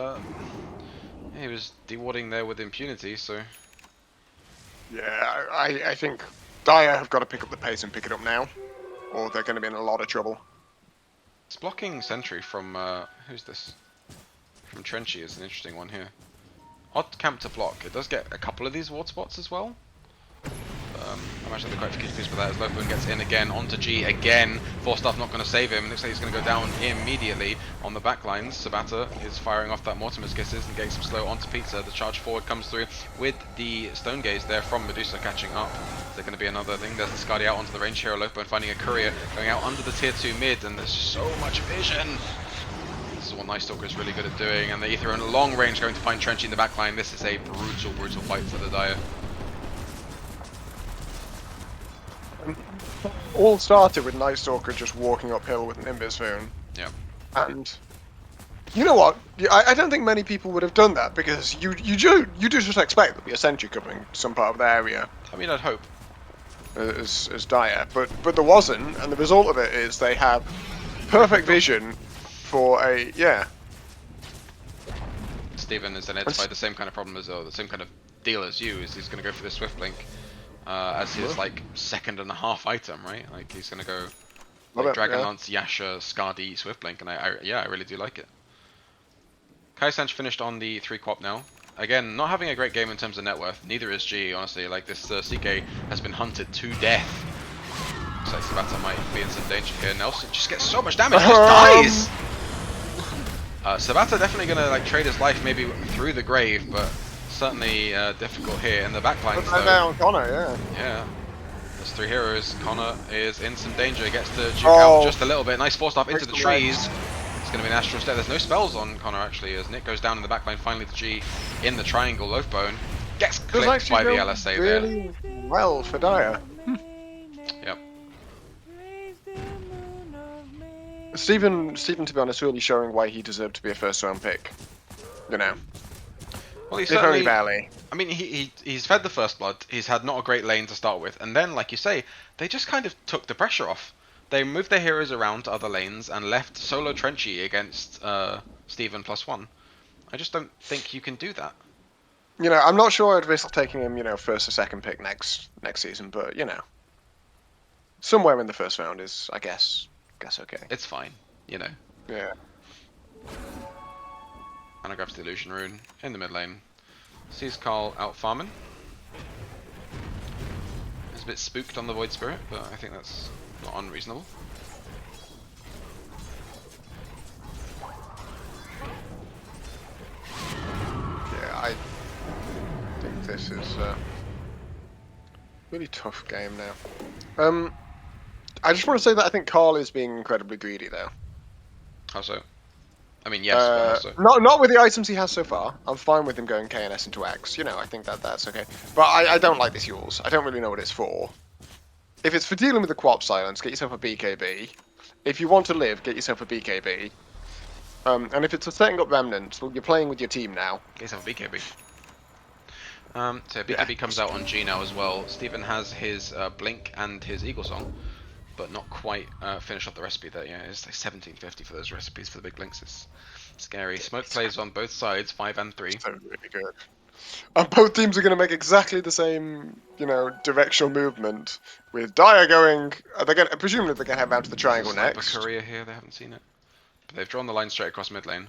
he was dewarding there with impunity, so... Yeah, I think Dire have got to pick up the pace and pick it up now. Or they're going to be in a lot of trouble. It's blocking Sentry from, who's this? From Trenchie is an interesting one here. Odd camp to block. It does get a couple of these ward spots as well. I much the correct execution for that as Loafbone gets in again, onto G again. Forstaff not going to save him. Looks like he's going to go down immediately on the back lines. Sabata is firing off that Mortimer's Kisses and getting some slow onto Pizza. The charge forward comes through with the Stone Gaze there from Medusa catching up. Is there going to be another thing? There's the Skadi out onto the range hero. Loafbone finding a courier going out under the tier 2 mid, and there's so much vision. This is what Night Stalker is really good at doing, and the Aether in long range going to find Trenchie in the back line. This is a brutal fight for the Dire. All started with Night Stalker just walking uphill with an Nimbus Rune. Yeah. And you know what? I don't think many people would have done that, because you do just expect there'll be a sentry covering some part of the area. I mean, I'd hope. As Dire, but there wasn't, and the result of it is they have perfect vision for a Steven has identified the same kind of problem as the same kind of deal as you. Is he's going to go for the Swift Blink as his like 2.5 item, right? Like he's going to go like Dragon Lance, Yasha, Skadi, Swift Blink, and I really do like it. Kai Sanch finished on the 3 quap now. Again, not having a great game in terms of net worth. Neither is G, honestly. Like this CK has been hunted to death. Looks like Sabata might be in some danger here. Nelson just gets so much damage, just dies. Sabata definitely gonna like trade his life maybe through the grave, but certainly difficult here in the backline. Down Connor, yeah. There's 3 heroes. Connor is in some danger. Gets to juke out just a little bit. Nice force off into the trees. It's gonna be an astral step. There's no spells on Connor actually, as Nick goes down in the backline. Finally, the G in the triangle. Loafbone gets clipped by the LSA really there. Well for Dire. Yep. Steven, to be honest, really showing why he deserved to be a first-round pick. You know. Well, he's certainly barely. I mean, he's fed the first blood. He's had not a great lane to start with, and then, like you say, they just kind of took the pressure off. They moved their heroes around to other lanes and left solo Trenchie against Steven +1. I just don't think you can do that. You know, I'm not sure I'd risk taking him, you know, first or second pick next season, but you know, somewhere in the first round is, I guess okay. It's fine, you know. Yeah. And I grabs the Illusion Rune in the mid lane. Sees Carl out farming. He's a bit spooked on the Void Spirit, but I think that's not unreasonable. Yeah, I think this is a really tough game now. I just want to say that I think Carl is being incredibly greedy, though. How so? I mean, yes, but how so? Not with the items he has so far. I'm fine with him going KNS into X. You know, I think that's okay. But I don't like this Yules. I don't really know what it's for. If it's for dealing with the Quap Silence, get yourself a BKB. If you want to live, get yourself a BKB. And if it's for setting up Remnants, well, you're playing with your team now. Get yourself a BKB. So BKB comes out on G now as well. Steven has his Blink and his Eagle Song, but not quite finished off the recipe there. Yeah, it's like 1750 for those recipes for the big blinks. It's scary. Smoke plays on both sides, 5 and 3. So really good. And both teams are going to make exactly the same, you know, directional movement. With Dire going, presumably they're going to head down to the triangle next. A courier here, they haven't seen it. But they've drawn the line straight across mid lane.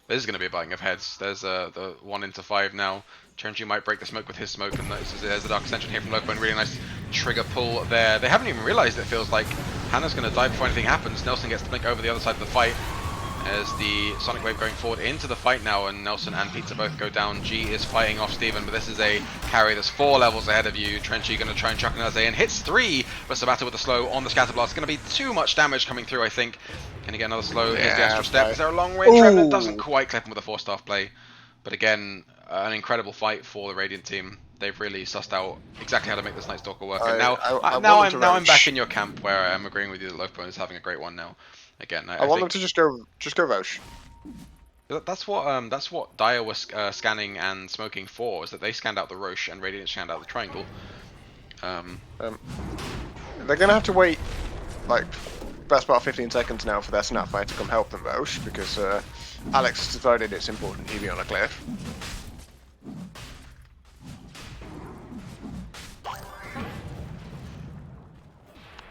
This is going to be a butting of heads. There's the 1 into 5 now. Trenchie might break the smoke with his smoke, and there's the Dark Ascension here from Loafbone. Really nice trigger pull there. They haven't even realized, it feels like. Hannah's going to die before anything happens. Nelson gets to blink over the other side of the fight. As the Sonic Wave going forward into the fight now, and Nelson and Pizza both go down. G is fighting off Steven, but this is a carry that's 4 levels ahead of you. Trenchie going to try and chuck another and hits 3, but Sabata with the slow on the Scatter Blast. It's going to be too much damage coming through, I think. Can he get another slow? Here's the Astral Step. Is there a long range Remnant? Doesn't quite clip him with a 4-staff play. But again, an incredible fight for the Radiant team. They've really sussed out exactly how to make this Night Stalker work. And now I'm back in your camp, where I'm agreeing with you that Loafbone is having a great one now. Again, I want them to just go Roche. That's what Dire was scanning and smoking for, is that they scanned out the Roche and Radiant scanned out the triangle. They're gonna have to wait like best part of 15 seconds now for their Snapfire to come help them, Roche, because Alex decided it's important he be on a cliff.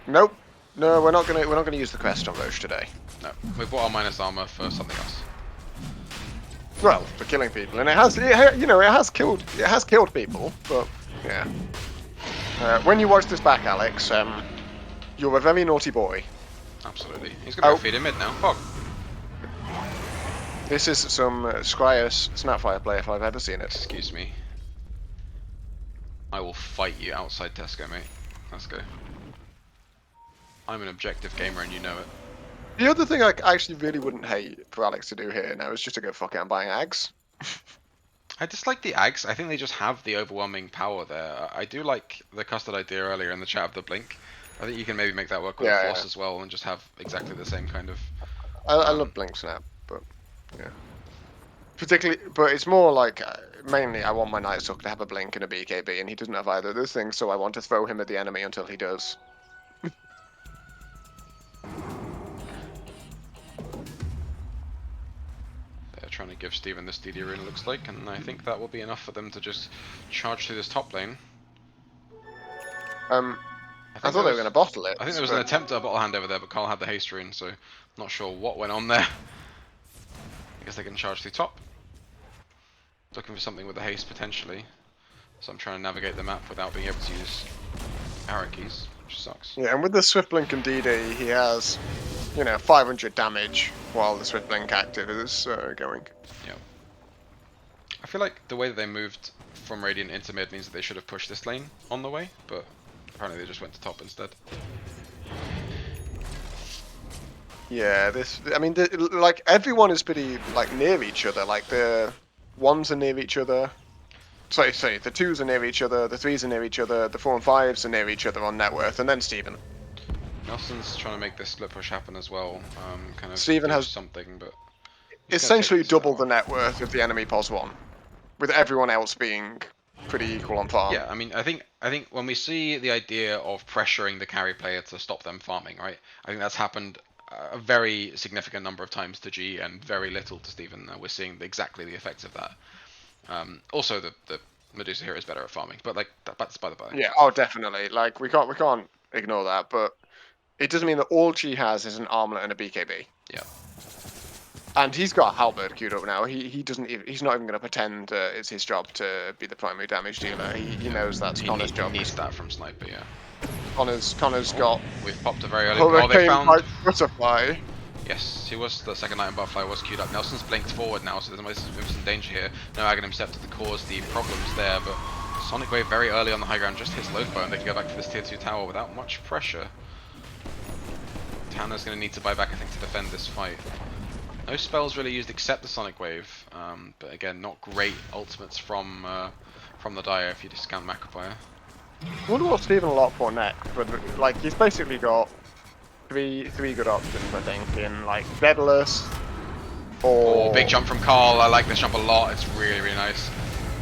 Nope. No, we're not gonna use the quest on Roche today. No, we bought our minus armor for something else. Well, for killing people, and it has killed people, but yeah. When you watch this back, Alex, you're a very naughty boy. Absolutely. He's gonna go feed him mid now. Fog. This is some Scryers Snapfire play if I've ever seen it. Excuse me. I will fight you outside Tesco, mate. Let's go. I'm an objective gamer and you know it. The other thing I actually really wouldn't hate for Alex to do here now is just to go fuck out and buying Ags. I dislike the Ags. I think they just have the overwhelming power there. I do like the custard idea earlier in the chat of the Blink. I think you can maybe make that work with a Force as well and just have exactly the same kind of... I love Blink Snap, but yeah. Particularly, but it's more like, mainly I want my Night Stalker to have a Blink and a BKB, and he doesn't have either of those things, so I want to throw him at the enemy until he does. They're trying to give Steven this DD rune, it looks like, and I think that will be enough for them to just charge through this top lane. I thought they were going to bottle it. I think there was an attempt at a bottle hand over there, but Carl had the haste rune, so not sure what went on there. I guess they can charge through top. Looking for something with the haste potentially. So I'm trying to navigate the map without being able to use arrow keys, which sucks. Yeah, and with the Swift Blink and DD, he has, 500 damage while the Swift Blink active is going. Yeah. I feel like the way that they moved from Radiant into mid means that they should have pushed this lane on the way, but apparently they just went to top instead. Yeah, like everyone is pretty near each other. Like the ones are near each other. Sorry, the twos are near each other. The threes are near each other. The 4 and 5s are near each other on net worth, and then Steven. Nelson's trying to make this split push happen as well. Kind of Steven has something, but essentially double the net worth of the enemy POS 1, with everyone else being pretty equal on farm. Yeah, I mean, I think when we see the idea of pressuring the carry player to stop them farming, right? I think that's happened a very significant number of times to G and very little to Steven. We're seeing exactly the effects of that. Also, the Medusa here is better at farming, but that's by the by. Yeah, oh, definitely. Like we can't ignore that, but it doesn't mean that all G has is an armlet and a BKB. Yeah. And he's got Halberd queued up now. He's not even going to pretend it's his job to be the primary damage dealer. He knows that's Connor's job. He needs that from Sniper, yeah. Connor's got. We've popped a very early. Hurricane Butterfly. Yes, he was. The second Night Butterfly was queued up. Nelson's blinked forward now, so there's some danger here. No Aghanim Scepter to cause the problems there, but Sonic Wave very early on the high ground just hits Loafbone. They can go back to this tier 2 tower without much pressure. Tanner's going to need to buy back, I think, to defend this fight. No spells really used except the Sonic Wave, but again, not great ultimates from the Dire if you discount Macropire. I wonder what Steven will opt for next, but he's basically got three good options, I think, in Deadless or... Oh, big jump from Carl. I like this jump a lot. It's really, really nice.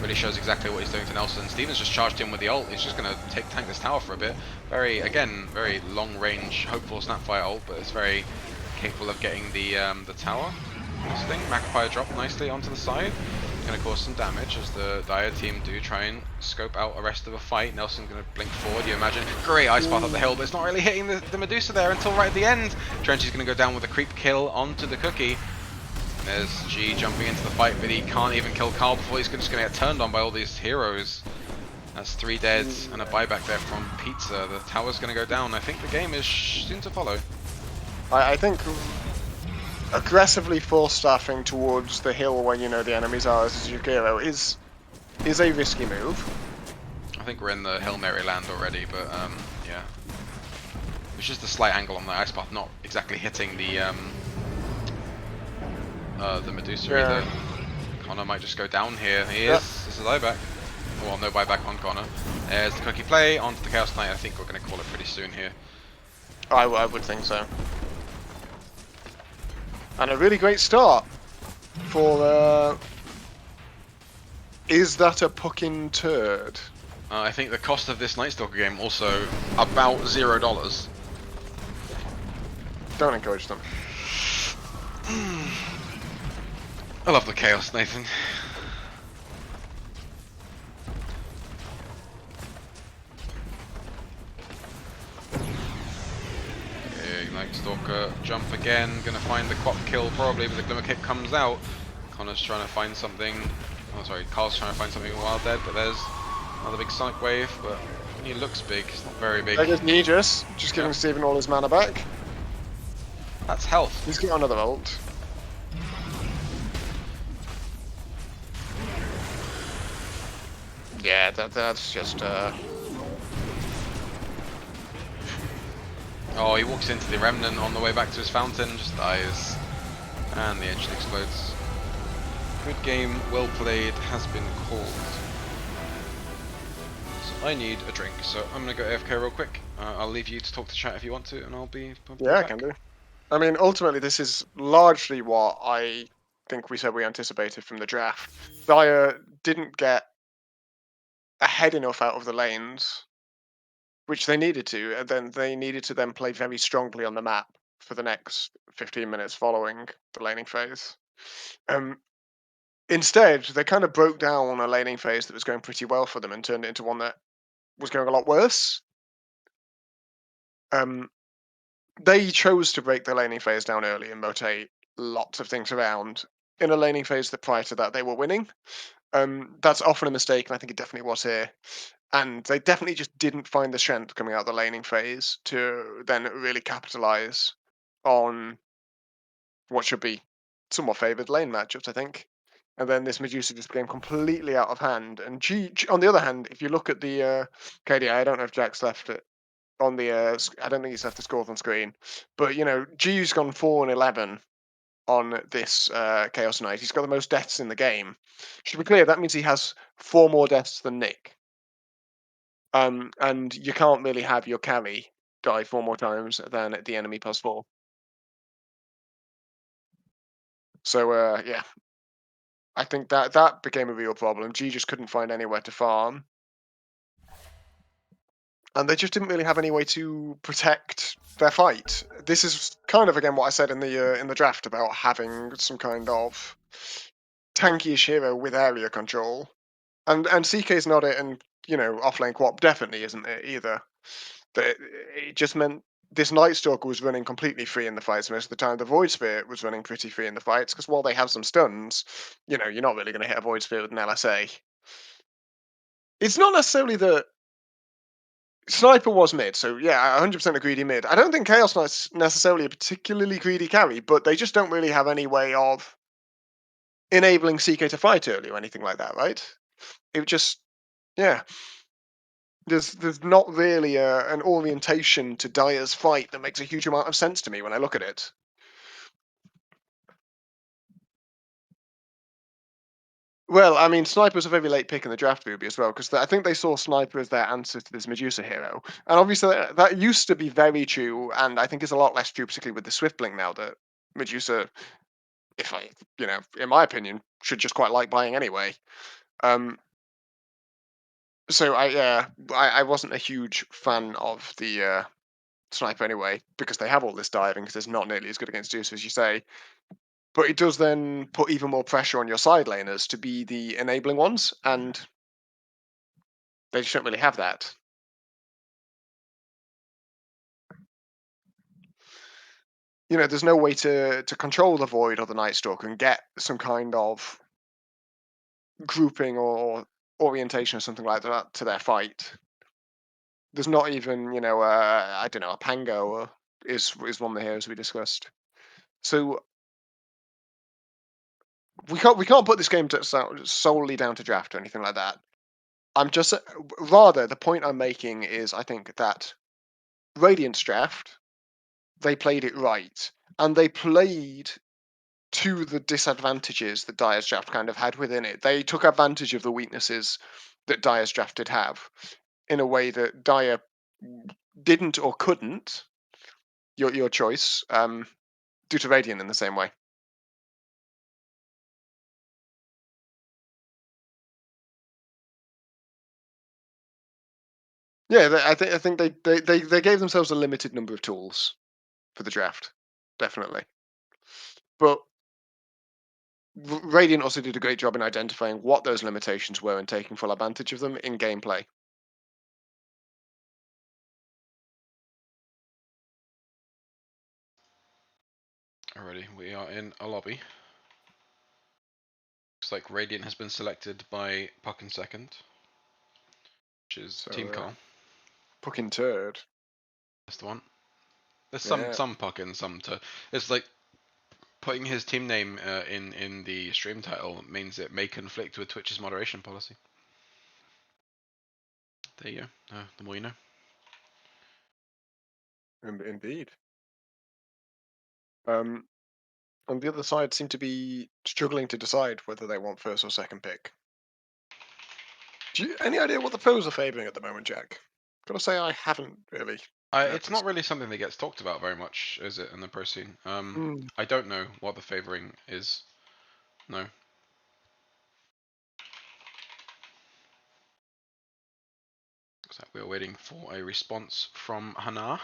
Really shows exactly what he's doing to Nelson. Steven's just charged in with the ult. He's just going to tank this tower for a bit. Very long range, hopeful Snapfire ult, but it's very capable of getting the tower. This thing, Macropire dropped nicely onto the side. Going to cause some damage as the Dire team do try and scope out a rest of a fight. Nelson going to blink forward, you imagine. Great ice path up the hill, but it's not really hitting the Medusa there until right at the end. Trenchie's going to go down with a creep kill onto the cookie. And there's G jumping into the fight, but he can't even kill Carl before he's just going to get turned on by all these heroes. That's 3 deads and a buyback there from Pizza. The tower's going to go down. I think the game is soon to follow. I think aggressively force staffing towards the hill where the enemies are as Yukiro is a risky move. I think we're in the Hail Mary land already, but yeah. It's just a slight angle on the ice path, not exactly hitting the Medusa either. Connor might just go down here. He is. This is buyback. Well, no buyback on Connor. There's the cookie play onto the Chaos Knight. I think we're going to call it pretty soon here. I would think so. And a really great start for is that a Puckin Turd? I think the cost of this Night Stalker game also about $0. Don't encourage them. I love the chaos, Nathan. Night Stalker jump again, gonna find the quap kill probably, but the Glimmer Kick comes out. Connor's trying to find something. Oh, sorry, Carl's trying to find something while dead, but there's Another big Sonic Wave, but he looks big. It's not very big. There goes Nijus, just giving Yeah. Steven all his mana back. That's health. He's got another ult. Yeah, that's just Oh, he walks into the Remnant on the way back to his fountain, just dies. And the engine explodes. Good game, well played, has been called. So I need a drink, so I'm gonna go AFK real quick. I'll leave you to talk to chat if you want to, and I'll be yeah, I back. can do. I mean, ultimately, this is largely what I think we said we anticipated from the draft. Dire didn't get ahead enough out of the lanes, which they needed to, and then they needed to then play very strongly on the map for the next 15 minutes following the laning phase. Instead, they kind of broke down a laning phase that was going pretty well for them and turned it into one that was going a lot worse. They chose to break the laning phase down early and rotate lots of things around in a laning phase that prior to that they were winning. That's often a mistake, and I think it definitely was here. And they definitely just didn't find the strength coming out of the laning phase to then really capitalize on what should be somewhat favored lane matchups, I think. And then this Medusa just became completely out of hand. And on the other hand, if you look at the KDI, I don't know if Jack's left it on the. I don't think he's left the scores on screen, but you know, G's gone 4-11 on this Chaos Knight. He's got the most deaths in the game. Should be clear, that means he has 4 more deaths than Nick. And you can't really have your carry die 4 more times than the enemy plus 4. So yeah, I think that became a real problem. G just couldn't find anywhere to farm. And they just didn't really have any way to protect their fight. This is kind of again what I said in the draft about having some kind of tanky-ish hero with area control. And CK's not it, and you know, offlane co-op definitely isn't it either. But it just meant this Night Stalker was running completely free in the fights most of the time. The Void Spirit was running pretty free in the fights because while they have some stuns, you know, you're not really going to hit a Void Spirit with an LSA. It's not necessarily that Sniper was mid, so yeah, 100% a greedy mid. I don't think Chaos Knight's necessarily a particularly greedy carry, but they just don't really have any way of enabling CK to fight early or anything like that, right? It just, yeah. There's not really an orientation to Dire's fight that makes a huge amount of sense to me when I look at it. Well, I mean, Sniper's a very late pick in the draft, Booby, as well, because I think they saw Sniper as their answer to this Medusa hero. And obviously, that used to be very true, and I think is a lot less true, particularly with the Swiftling now that Medusa, if I, you know, in my opinion, should just quite like buying anyway. So I wasn't a huge fan of the Sniper anyway, because they have all this diving, because it's not nearly as good against Zeus as you say. But it does then put even more pressure on your side laners to be the enabling ones, and they just don't really have that. You know, there's no way to control the Void or the Night Stalker and get some kind of grouping or orientation or something like that to their fight. There's not even, you know, I don't know, a Pango is one of the heroes we discussed. So we can't put this game solely down to draft or anything like that. I'm just rather the point I'm making is I think that Radiant's draft, they played it right, and they played to the disadvantages that Dire's draft kind of had within it. They took advantage of the weaknesses that Dire's draft did have in a way that Dire didn't or couldn't. Your choice, due to Radiant in the same way. Yeah, I think they gave themselves a limited number of tools for the draft, definitely. But Radiant also did a great job in identifying what those limitations were and taking full advantage of them in gameplay. Alrighty, we are in a lobby. Looks like Radiant has been selected by Puckin second. which is So, team call. Puckin Turd. That's the one. There's Yeah. some Puckin, some Turd. It's like putting his team name in the stream title means it may conflict with Twitch's moderation policy. There you go. The more you know. Indeed. On the other side, seem to be struggling to decide whether they want first or second pick. Do you any idea what the pros are favouring at the moment, Jack? Gotta say, I haven't really. It's not really something that gets talked about very much, is it, in the pro scene? I don't know what the favouring is. No. Looks like we're waiting for a response from Hana.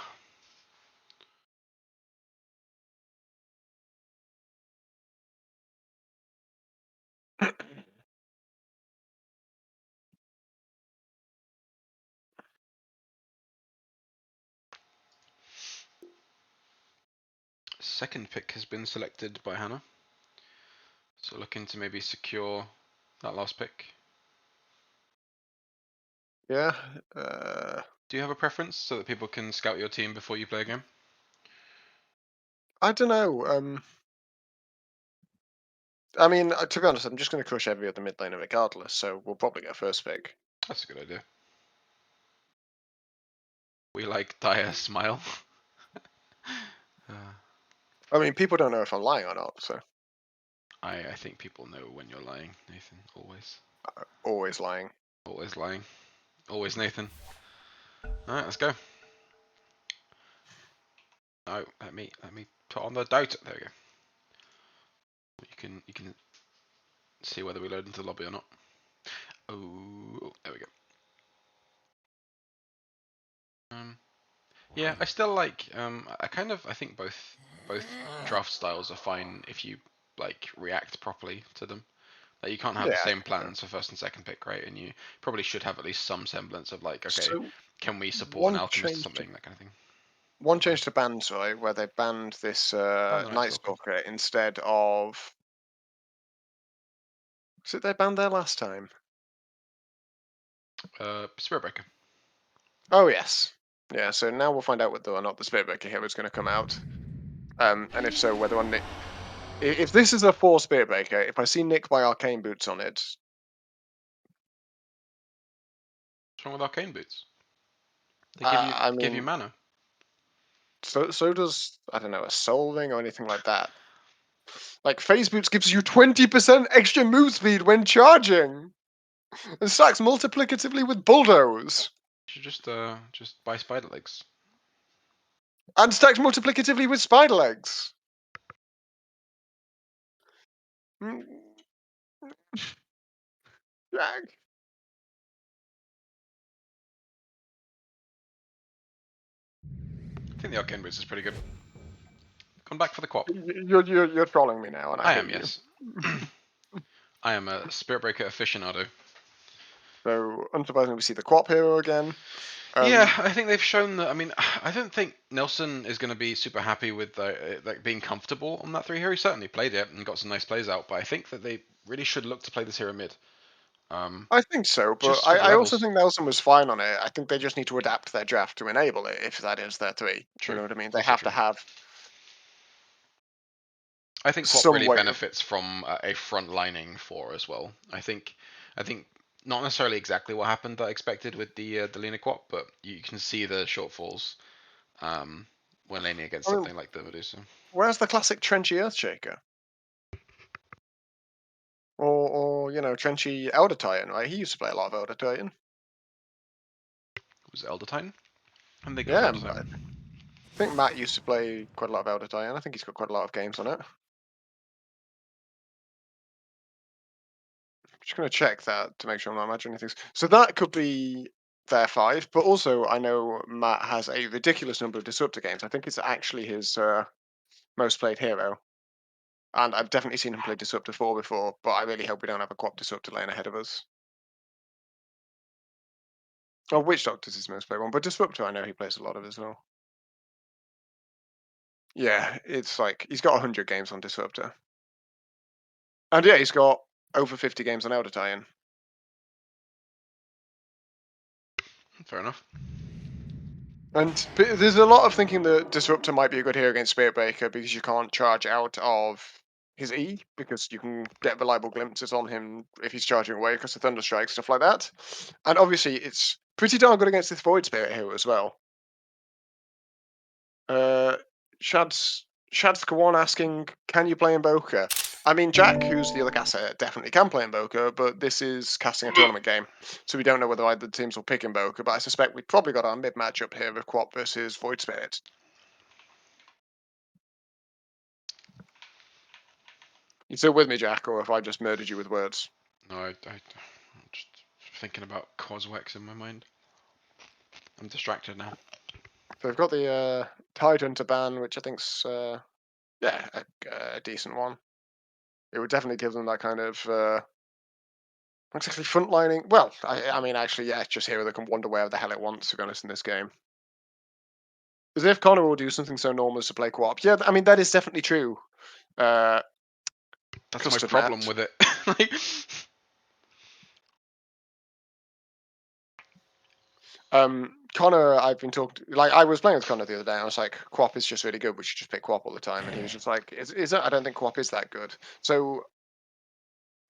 Second pick has been selected by Hannah. So looking to maybe secure that last pick. Yeah. Do you have a preference so that people can scout your team before you play a game? I don't know. I mean, to be honest, I'm just going to crush every other mid laner regardless, so we'll probably go first pick. That's a good idea. We like Dire Smile. I mean, people don't know if I'm lying or not, so. I think people know when you're lying, Nathan. Always. Always lying. Always lying. Always Nathan. Alright, let's go. Oh, let me put on the Dota. There we go. You can see whether we load into the lobby or not. Oh, there we go. Yeah, I still like. I think both draft styles are fine if you like react properly to them. Like you can't have the same plans for first and second pick, right? And you probably should have at least some semblance of like, okay, So, can we support an one alchemist or change something, that kind of thing. One change to bans, right, where they banned this Night Stalker instead of. Was it they banned there last time? Spirit Breaker. Oh yes, yeah. So now we'll find out whether or not the Spirit Breaker hero is going to come out, and if so, whether on Nick. If this is a 4 Spirit Breaker, if I see Nick by Arcane Boots on it. What's wrong with Arcane Boots? They give you mana. So does, I don't know, a Solving or anything like that. Like Phase Boots gives you 20% extra move speed when charging, and stacks multiplicatively with Bulldoze. You should just buy spider legs. And stacks multiplicatively with Spider Legs. Jack. I think the Arcane Boots is pretty good. Come back for the quap. You're trolling me now, and I hate am, you. yes. I am a Spirit Breaker aficionado. So, unsurprisingly, we see the Quap hero again. Yeah, I think they've shown that. I mean, I don't think Nelson is going to be super happy with like being comfortable on that 3 hero. He certainly played it and got some nice plays out, but I think that they really should look to play this hero mid. I think so, but I also think Nelson was fine on it. I think they just need to adapt their draft to enable it, if that is their 3. True. You know what I mean? They have to have. I think Quap really benefits from a front lining 4 as well. I think not necessarily exactly what happened that I expected with the Lena Quap, but you can see the shortfalls when laning against something like the Medusa. Where's the classic Trenchy Earthshaker? Or you know, Trenchy Elder Titan, right? He used to play a lot of Elder Titan. Was it Elder Titan? I think Yeah, I think Matt used to play quite a lot of Elder Titan. I think he's got quite a lot of games on it. I'm just going to check that to make sure I'm not imagining things. So that could be their 5, but also I know Matt has a ridiculous number of Disruptor games. I think it's actually his most played hero. And I've definitely seen him play Disruptor 4 before, but I really hope we don't have a Quap Disruptor lane ahead of us. Oh, Witch Doctor's his most played one, but Disruptor I know he plays a lot of as well. Yeah, it's like, he's got 100 games on Disruptor. And yeah, he's got over 50 games on Elder Titan. Fair enough. And there's a lot of thinking that Disruptor might be a good hero against Spirit Breaker because you can't charge out of his E because you can get reliable glimpses on him if he's charging away because of Thunder Strike, stuff like that. And obviously, it's pretty darn good against this Void Spirit hero as well. Shad's Kawan asking, can you play Invoker? I mean, Jack, who's the other caster, definitely can play Invoker, but this is casting a tournament game, so we don't know whether either teams will pick Invoker, but I suspect we've probably got our mid matchup here with Quap versus Void Spirit. You still with me, Jack, or have I just murdered you with words? No, I'm just thinking about Coswex in my mind. I'm distracted now. So we've got the Titan to ban, which I think's a decent one. It would definitely give them that kind of not exactly frontlining. Well, I mean, actually, yeah, it's just hero that can wander wherever the hell it wants, to be honest, in this game. As if Connor will do something so normal as to play co-op. Yeah, I mean, that is definitely true. That's my Custard problem Matt. with it. Like, Connor, I've been talking to, like, I was playing with Connor the other day, and I was like, co-op is just really good, we should just pick co-op all the time, and he was just like, is it? I don't think co-op is that good. So,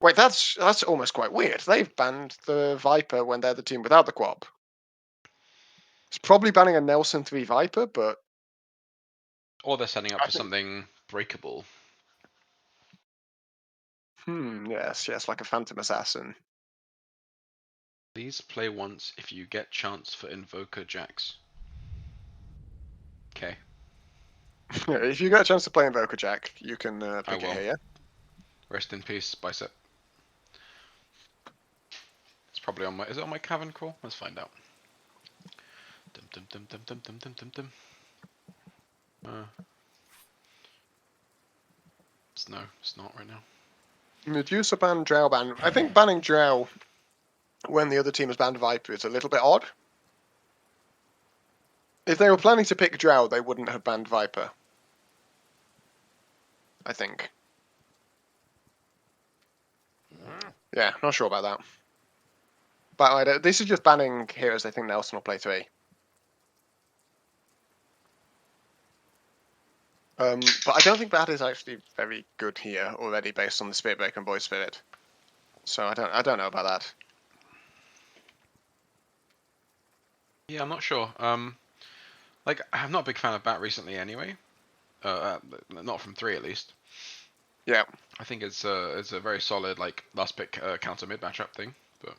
wait, that's almost quite weird. They've banned the Viper when they're the team without the co-op. It's probably banning a Nelson to be Viper, but... or they're setting up for something breakable. Yes, like a Phantom Assassin. Please play once if you get chance for Invoker Jacks. Okay. If you get a chance to play Invoker Jack, you can pick will. it here, yeah? Rest in peace, Bicep. It's probably on my... Is it on my Cavern Crawl? Let's find out. Dum dum dum dum dum dum dum dum dum. No, it's not right now. Medusa ban, Drow ban. I think banning Drow when the other team has banned Viper is a little bit odd. If they were planning to pick Drow, they wouldn't have banned Viper. I think. Yeah, not sure about that. But this is just banning heroes I think Nelson will play 3. But I don't think that is actually very good here already based on the Spirit Breaker and Void Spirit. So I don't know about that. Yeah, I'm not sure. Like, I'm not a big fan of Bat recently anyway. Not from 3 at least. Yeah. I think it's a very solid, like, last pick counter mid matchup thing. But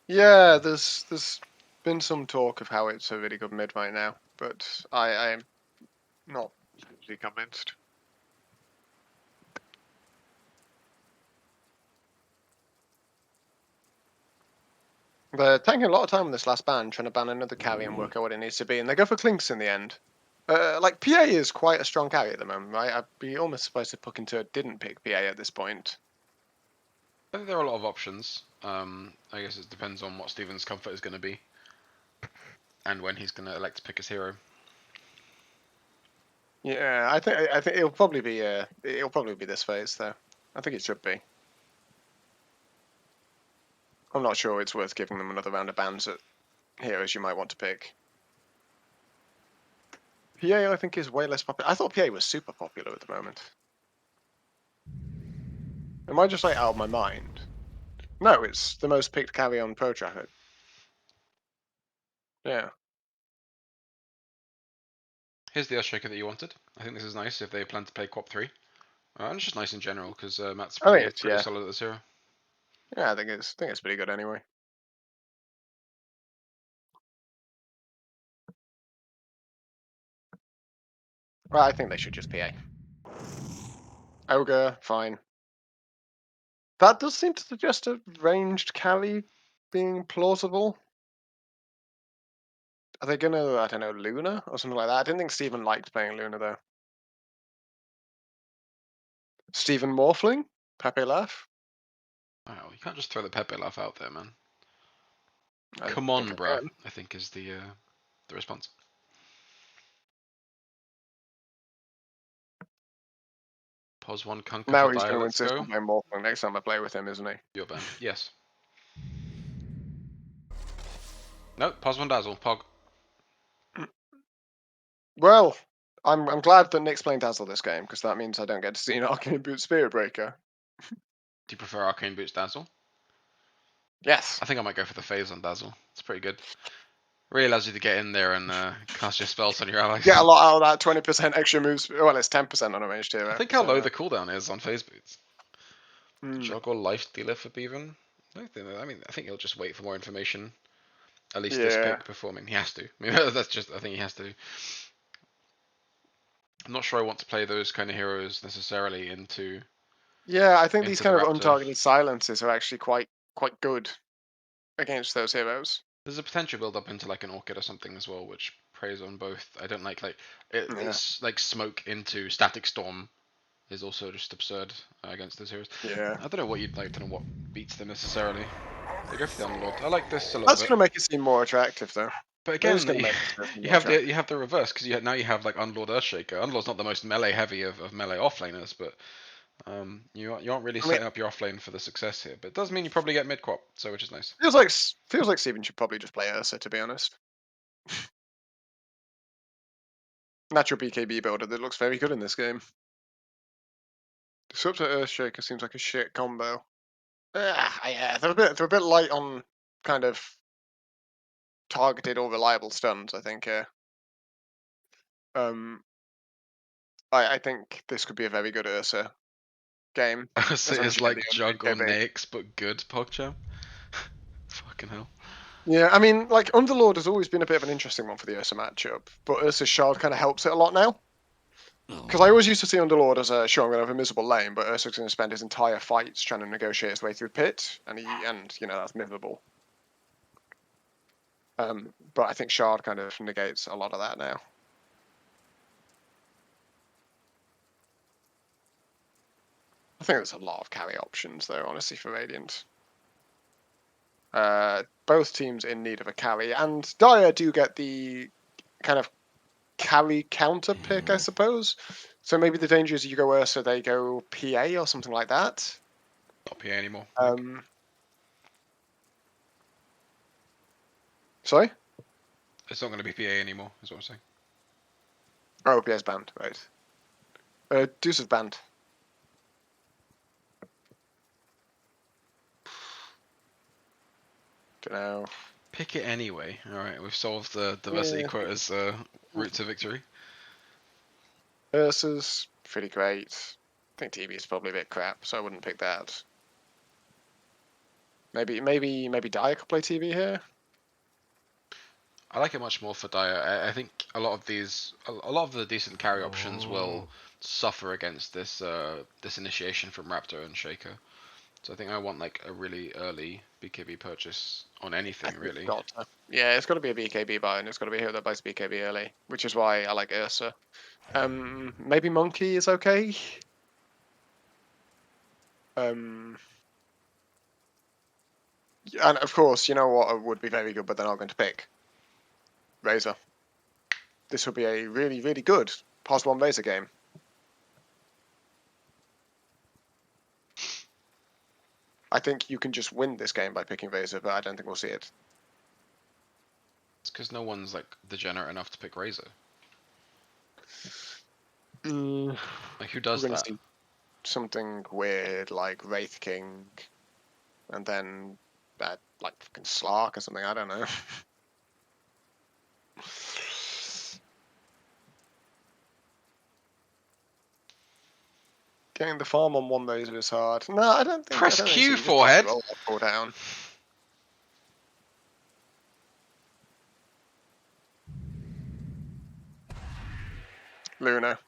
Yeah, there's been some talk of how it's a really good mid right now, but I'm not really convinced. They're taking a lot of time on this last ban, trying to ban another carry and work out what it needs to be, and they go for Clinks in the end. Like, PA is quite a strong carry at the moment, right? I'd be almost surprised if Puckin Turd didn't pick PA at this point. I think there are a lot of options. I guess it depends on what Steven's comfort is going to be, and when he's going to elect to pick his hero. Yeah, I think it'll probably be this phase though. I think it should be. I'm not sure it's worth giving them another round of bans at heroes you might want to pick. PA, I think, is way less popular. I thought PA was super popular at the moment. Am I just like out of my mind? No, it's the most picked carry on Pro Tracker. Yeah. Here's the Earthshaker that you wanted. I think this is nice if they plan to play Quap 3. And it's just nice in general because Matt's I think pretty, it's pretty solid at this hero. Yeah, I think it's pretty good anyway. Well, I think they should just PA. Ogre, fine. That does seem to suggest a ranged carry being plausible. Are they gonna, I don't know, Luna or something like that? I didn't think Steven liked playing Luna though. Steven Morphling? Pepe Laugh? Wow, you can't just throw the Pepe laugh out there, man. I Come on, think I bruh. can. I think is the response. Pause one, conquer Now for he's die. going to Let's insist go. on playing Morphling next time I play with him, isn't he? You're banned. Yes. No, pos 1 dazzle, pog. Well, I'm glad that Nick's playing Dazzle this game, because that means I don't get to see an Arcane Boot Spirit Breaker. Do you prefer Arcane Boots dazzle? Yes. I think I might go for the phase on dazzle. It's pretty good. Really allows you to get in there and cast your spells on your allies. Get a lot out of that 20% extra moves. Well, it's 10% on a ranged hero. I think how low the cooldown is on phase boots. Mm. Should I go life stealer for Bevan? I think he'll just wait for more information. At least Yeah. this pick before. I mean, he has to. I mean, that's just. I think he has to. I'm not sure I want to play those kind of heroes necessarily into. Yeah, I think these into the kind of Raptor. untargeted silences are actually quite good against those heroes. There's a potential build up into like an orchid or something as well, which preys on both. I don't like it's like smoke into static storm is also just absurd against those heroes. Yeah. I don't know what you'd like. I don't know what beats them necessarily. They go for the Underlord. I like this a little That's bit. going to make it seem more attractive, though. But It is again, gonna make it seem you more have the attractive. reverse because now you have like Unlord Earthshaker. Unlord's not the most melee heavy of melee offlaners, but you aren't really I mean, setting up your offlane for the success here. But it does mean you probably get mid crop, so which is nice. feels like Steven should probably just play Ursa, to be honest. Natural BKB builder that looks very good in this game. Disruptor Earthshaker seems like a shit combo. Yeah, they're a bit light on kind of targeted or reliable stuns, I think. I think this could be a very good Ursa game. So As long as it's you get the like Jug or BKB. Nyx, but good PogChamp. Fucking hell. Yeah, I mean, like, Underlord has always been a bit of an interesting one for the Ursa matchup, but Ursa's Shard kind of helps it a lot now. Because I always used to see Underlord as a sure, I'm going to have a miserable lane, but Ursa's going to spend his entire fights trying to negotiate his way through pit, and that's miserable. But I think Shard kind of negates a lot of that now. I think there's a lot of carry options, though, honestly, for Radiant. Both teams in need of a carry, and Dire do get the kind of carry counter pick, I suppose. So maybe the danger is you go Ursa, they go PA or something like that. Not PA anymore. Sorry? It's not going to be PA anymore, is what I'm saying. Oh, PA's banned, right. Deuce is banned. Don't know. Pick it anyway. Alright, we've solved the diversity quota's route to victory. Ursa's pretty great. I think TV is probably a bit crap, so I wouldn't pick that. Maybe Dire could play TV here. I like it much more for Dire. I think a lot of the decent carry options will suffer against this this initiation from Raptor and Shaker. So I think I want like a really early BKB purchase on anything really. Yeah, it's got to be a BKB buy, and it's got to be a hero that buys BKB early, which is why I like Ursa. Maybe Monkey is okay. And of course, you know what would be very good, but they're not going to pick Razor. This would be a really, really good pos 1 Razor game. I think you can just win this game by picking Razor, but I don't think we'll see it. It's because no one's like degenerate enough to pick Razor. Like who does that? See something weird like Wraith King, and then like fucking Slark or something. I don't know. Getting the farm on 1 Razor is hard. No, I don't think. Press I don't Q, think so. forehead. Roll up or down. Luna.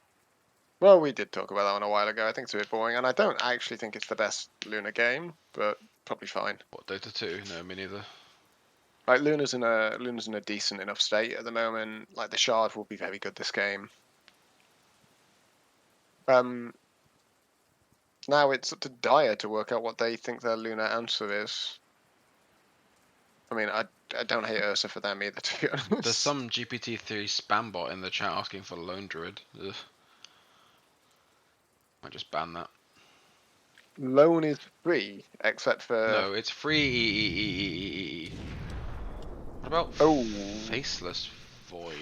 Well, we did talk about that one a while ago. I think it's a bit boring, and I don't actually think it's the best Luna game, but probably fine. What, Dota 2? No, me neither. Like Luna's in a decent enough state at the moment. Like the Shard will be very good this game. Now it's up to Dire to work out what they think their Luna answer is. I mean, I don't hate Ursa for them either, to be honest. There's some GPT-3 spam bot in the chat asking for Lone Druid. Ugh. Might just ban that. Lone is free, except for... No, it's free. about Faceless Void?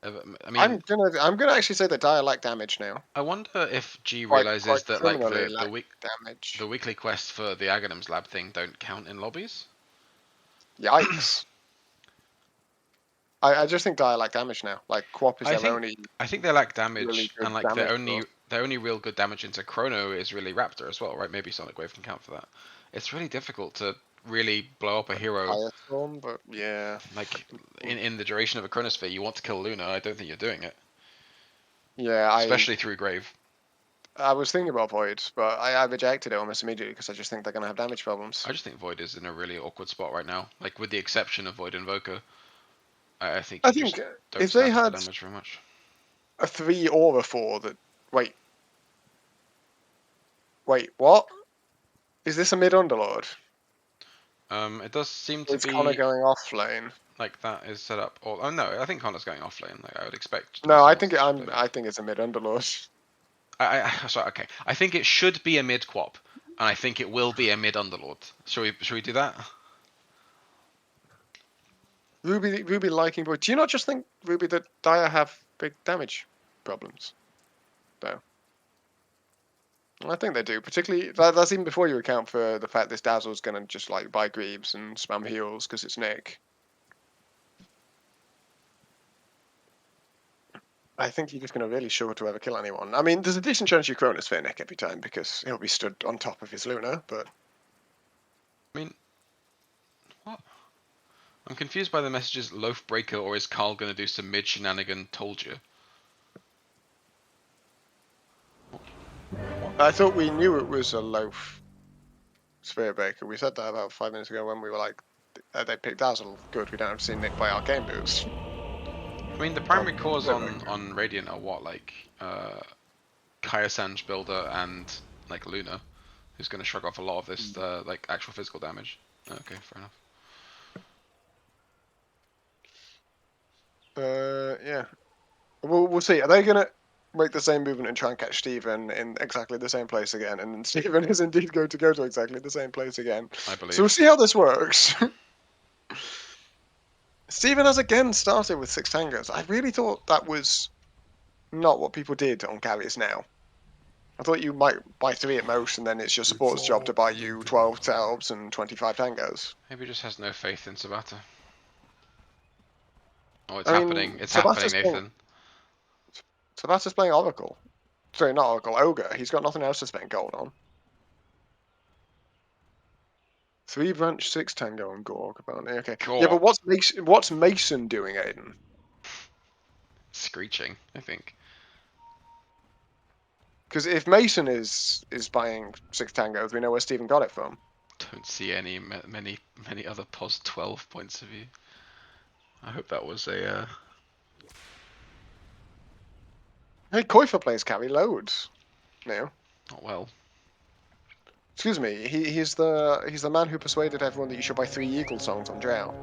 I mean, I'm gonna actually say that Dire lack damage now. I wonder if G Quite realizes that like criminally the lack damage. the weekly quests for the Aghanims lab thing don't count in lobbies. Yikes. I just think Dire lack damage now. Like Quap is their only I think they lack really damage, good and like damage their only real good damage into Chrono is really Raptor as well, right? Maybe Sonic Wave can count for that. It's really difficult to really blow up a hero. Firestorm, but yeah. Like in the duration of a Chronosphere, you want to kill Luna. I don't think you're doing it. Yeah, Especially through Grave. I was thinking about Void, but I rejected it almost immediately because I just think they're going to have damage problems. I just think Void is in a really awkward spot right now. Like with the exception of Void Invoker, I think I you think just don't if they stack up had the damage very much. a 3 or a 4 that... Wait, what? Is this a mid-underlord? It does seem Or to is Connor be going off lane? like that is set up. Or oh no, I think Connor's going off lane. Like I would expect. No, I someone think else to play mid. I think it's a mid-underlord. Sorry, okay. I think it should be a mid quap, and I think it will be a mid underlord. Should we do that? Ruby liking Void. Do you not just think, Ruby, that Dire have big damage problems? No. I think they do. Particularly, that's even before you account for the fact this Dazzle's going to just like buy Greaves and spam heals because it's Nick. I think you're just going to really struggle to ever kill anyone. I mean, there's a decent chance you Chronosphere Nick every time because he'll be stood on top of his Luna, but... I mean, what? I'm confused by the messages Loaf Breaker or is Carl gonna do some mid shenanigan told you? I thought we knew it was a Loaf Sphere Breaker. We said that about 5 minutes ago when we were like, they picked Dazzle. Good, we don't have to see Nick buy Arcane Boots. I mean, the primary cores on Radiant are what, like, Kaya Sanj Builder and, like, Luna, who's going to shrug off a lot of this, like, actual physical damage. Okay, fair enough. Yeah. We'll see. Are they going to make the same movement and try and catch Steven in exactly the same place again? And then Steven is indeed going to go to exactly the same place again. I believe. So we'll see how this works. Steven has again started with 6 tangos. I really thought that was not what people did on carries now. I thought you might buy 3 at most, and then it's your support's job to buy you 12 Telbs and 25 tangos. Maybe he just has no faith in Sabata. Oh, it's I happening. mean, It's happening, Nathan. Sabata's playing Oracle. Sorry, not Oracle, Ogre. He's got nothing else to spend gold on. 3 branch, 6 tango on Gorg, apparently. Okay. Gorg. Yeah, but what's Mason doing, Aiden? Screeching, I think. Because if Mason is buying 6 tangos, we know where Steven got it from. Don't see many other pos 12 points of view. I hope that was a. Hey, Koifa plays carry loads now. Not well. Excuse me, he's the man who persuaded everyone that you should buy 3 Eagle songs on Drow.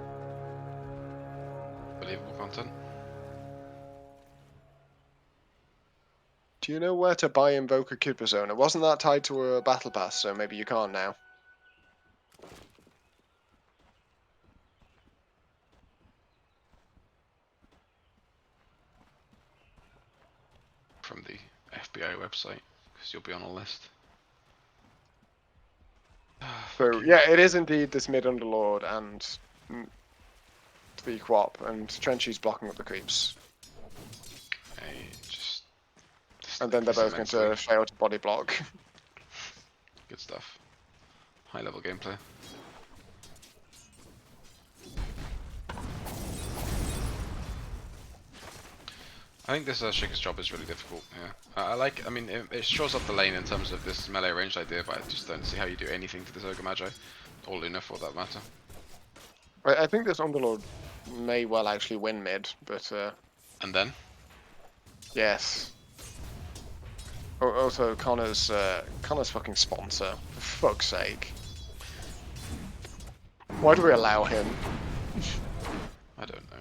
Believable content. Do you know where to buy Invoker Kid Persona? Wasn't that tied to a battle pass, so maybe you can't now. From the FBI website, because you'll be on a list. So yeah, it is indeed this mid-underlord and 3 Quap, and Trenchie's blocking up the creeps. And then they're both going to fail to body block. Good stuff. High level gameplay. I think this Shaker's job is really difficult, yeah. I mean, it shows up the lane in terms of this melee ranged idea, but I just don't see how you do anything to this Ogre Magi. Or Luna for that matter. I think this Underlord may well actually win mid, but... And then? Yes. Also, Connor's fucking sponsor, for fuck's sake. Why do we allow him? I don't know.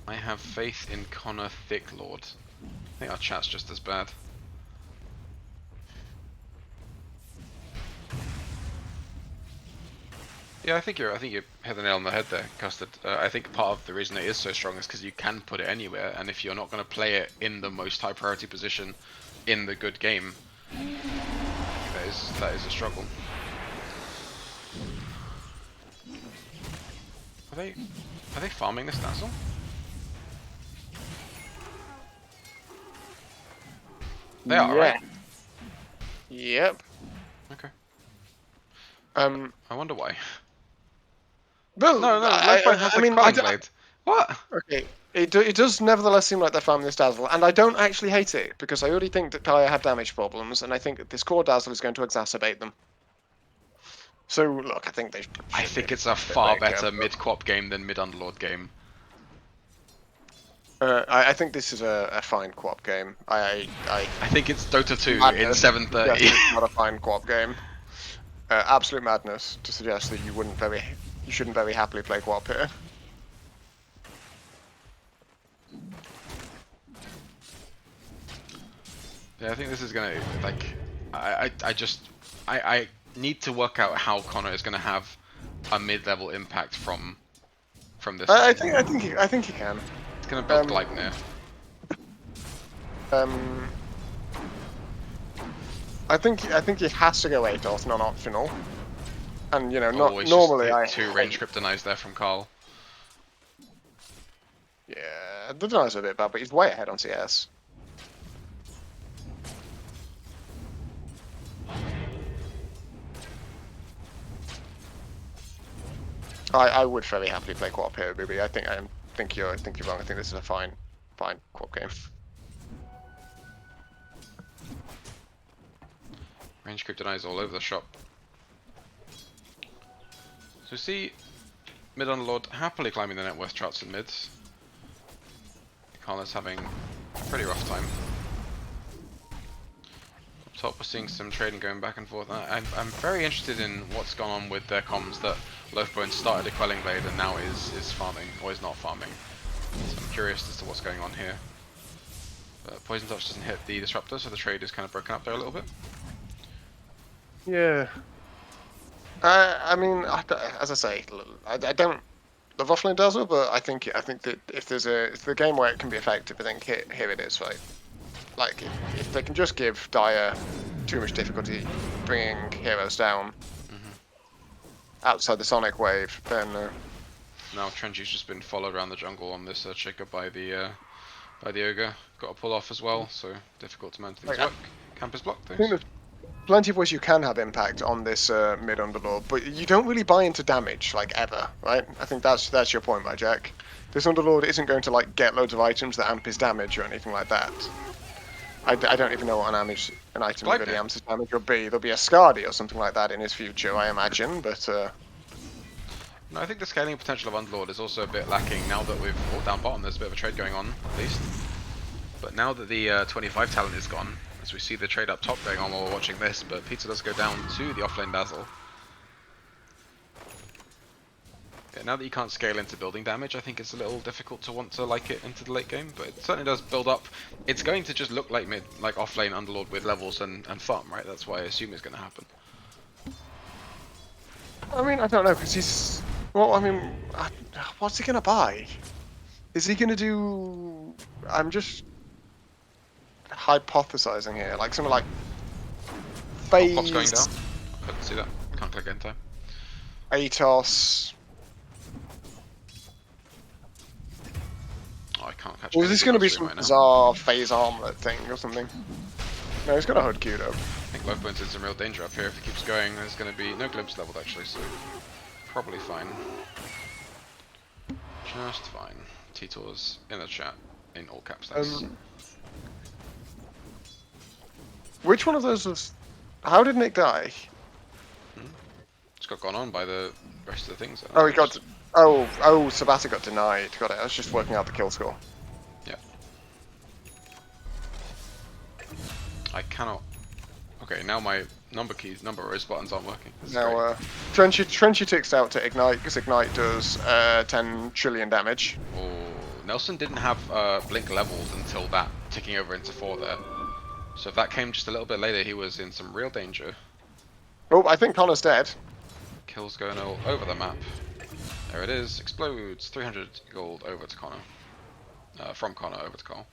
I have faith in Connor Thicklord. I think our chat's just as bad. Yeah, I think you hit the nail on the head there, Custard. I think part of the reason it is so strong is because you can put it anywhere, and if you're not going to play it in the most high priority position in the good game, that is a struggle. Are they farming this Dazzle? They are, right? Yep. Okay. I wonder why. Well, No, Loafbone has the quelling blade. What? Okay. It does nevertheless seem like they're farming this Dazzle, and I don't actually hate it, because I already think that Kaya have damage problems, and I think that this core Dazzle is going to exacerbate them. So, look, I think they I think it's a far better mid-quap game than mid-underlord game. I think this is a fine co-op game. I think it's Dota 2 in 730. Yes, it's not a fine co-op game. Absolute madness to suggest that you shouldn't very happily play co-op here. Yeah, I think this is gonna like. I need to work out how Connor is gonna have a mid-level impact from this. I think he can. It's gonna build Gleipnir. I think he has to go ATOS, non-optional. And you know, not normally I two range kryptonized there from Carl. Yeah, the denies are a bit bad, but he's way ahead on CS. I would fairly happily play co-op here, Booby. I think you're wrong. I think this is a fine co-op game. Range kryptonized all over the shop. So see mid underlord happily climbing the net worth charts in mids. Carla's having a pretty rough time. Up top we're seeing some trading going back and forth. I'm very interested in what's gone on with their comms, that Loafbone started a quelling blade and now is farming, or is not farming. So I'm curious as to what's going on here. But Poison Touch doesn't hit the disruptor, so the trade is kind of broken up there a little bit. Yeah. I mean, as I say, I don't love offlane Dazzle, but I think that if the game where it can be effective, I think here it is, right? Like if they can just give Dire too much difficulty bringing heroes down outside the Sonic Wave, then. Now Trenchie's just been followed around the jungle on this Shaker by the ogre. Got a pull off as well, so difficult to manage things work. Camp is blocked. I think there's plenty of ways you can have impact on this mid underlord, but you don't really buy into damage like ever, right? I think that's your point, right, Jack? This underlord isn't going to like get loads of items that amp his damage or anything like that. I don't even know what an item that really amps his damage will be. There'll be a Skadi or something like that in his future, I imagine, but. No, I think the scaling potential of Underlord is also a bit lacking now that we've down bottom. There's a bit of a trade going on, at least. But now that the 25 talent is gone, as we see the trade up top going on while we're watching this, but Pizza does go down to the offlane Dazzle. Yeah, now that you can't scale into building damage, I think it's a little difficult to want to like it into the late game, but it certainly does build up. It's going to just look like offlane Underlord with levels and farm, right? That's why I assume it's going to happen. I mean, I don't know, because he's. Well, I mean, what's he gonna buy? Is he gonna do? I'm just hypothesizing here, like something like phase. Pop's going down. I couldn't see that. Can't click in time. ATOS. Oh, I can't catch. Or is this gonna be some bizarre phase armlet thing or something? No, he's got a hood queued up. I think Loafbone's in some real danger up here. If he keeps going, there's going to be no glimpse leveled actually, so probably fine. Just fine. T-Tor's in the chat in all caps. Which one of those was? How did Nick die? It's got gone on by the rest of the things. Oh, he got. Oh, Sabata got denied. Got it. I was just working out the kill score. Yeah. I cannot. Okay, now my number rose buttons aren't working. Now, Trenchie ticks out to Ignite, because Ignite does 10 trillion damage. Oh, Nelson didn't have Blink leveled until that ticking over into 4 there. So if that came just a little bit later, he was in some real danger. Oh, I think Connor's dead. Kill's going all over the map. There it is. Explodes. 300 gold over to Connor. From Connor over to Cole.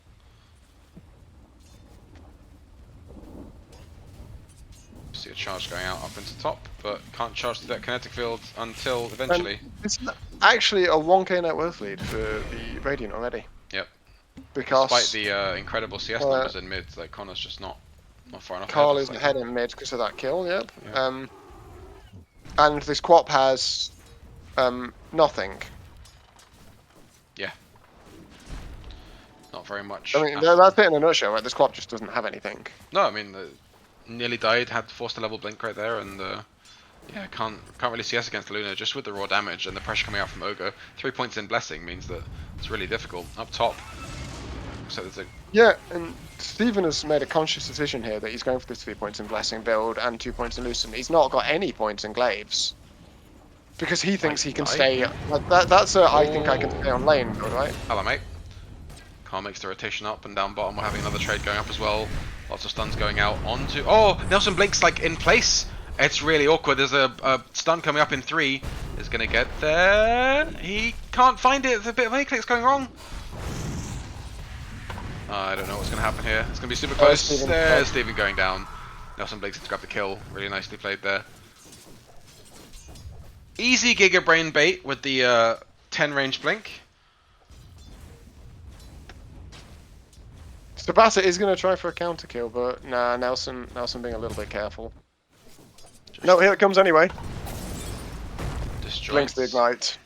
See a charge going out up into top, but can't charge to that kinetic field until eventually. It's actually a 1k net worth lead for the Radiant already. Yep. Because despite the incredible CS numbers in mid, like Connor's just not far enough. Carl is ahead in mid because of that kill. Yep. Yeah. And this Quap has nothing. Yeah. Not very much. I mean, that's it in a nutshell, right? This Quap just doesn't have anything. No, I mean, nearly died, had forced a level blink right there, and yeah, can't really CS against Luna just with the raw damage and the pressure coming out from Ogre. 3 points in Blessing means that it's really difficult. Up top, so there's a... Yeah, and Steven has made a conscious decision here that he's going for this 3 points in Blessing build and 2 points in Loosen. He's not got any points in Glaives. Because he thinks he can stay... That's a I think I can stay on lane build, right? Hello, mate. Carl makes the rotation up and down bottom. We're having another trade going up as well. Lots of stuns going out onto... Oh! Nelson Blinks, like, in place. It's really awkward. There's a stun coming up in 3. Is going to get there. He can't find it. There's a bit of A-clicks going wrong. I don't know what's going to happen here. It's going to be super close. There's Steven going down. Nelson Blinks to grab the kill. Really nicely played there. Easy Giga Brain bait with the 10 range blink. Sabata is going to try for a counter kill, but nah, Nelson being a little bit careful. No, here it comes anyway. Blinks the ignite.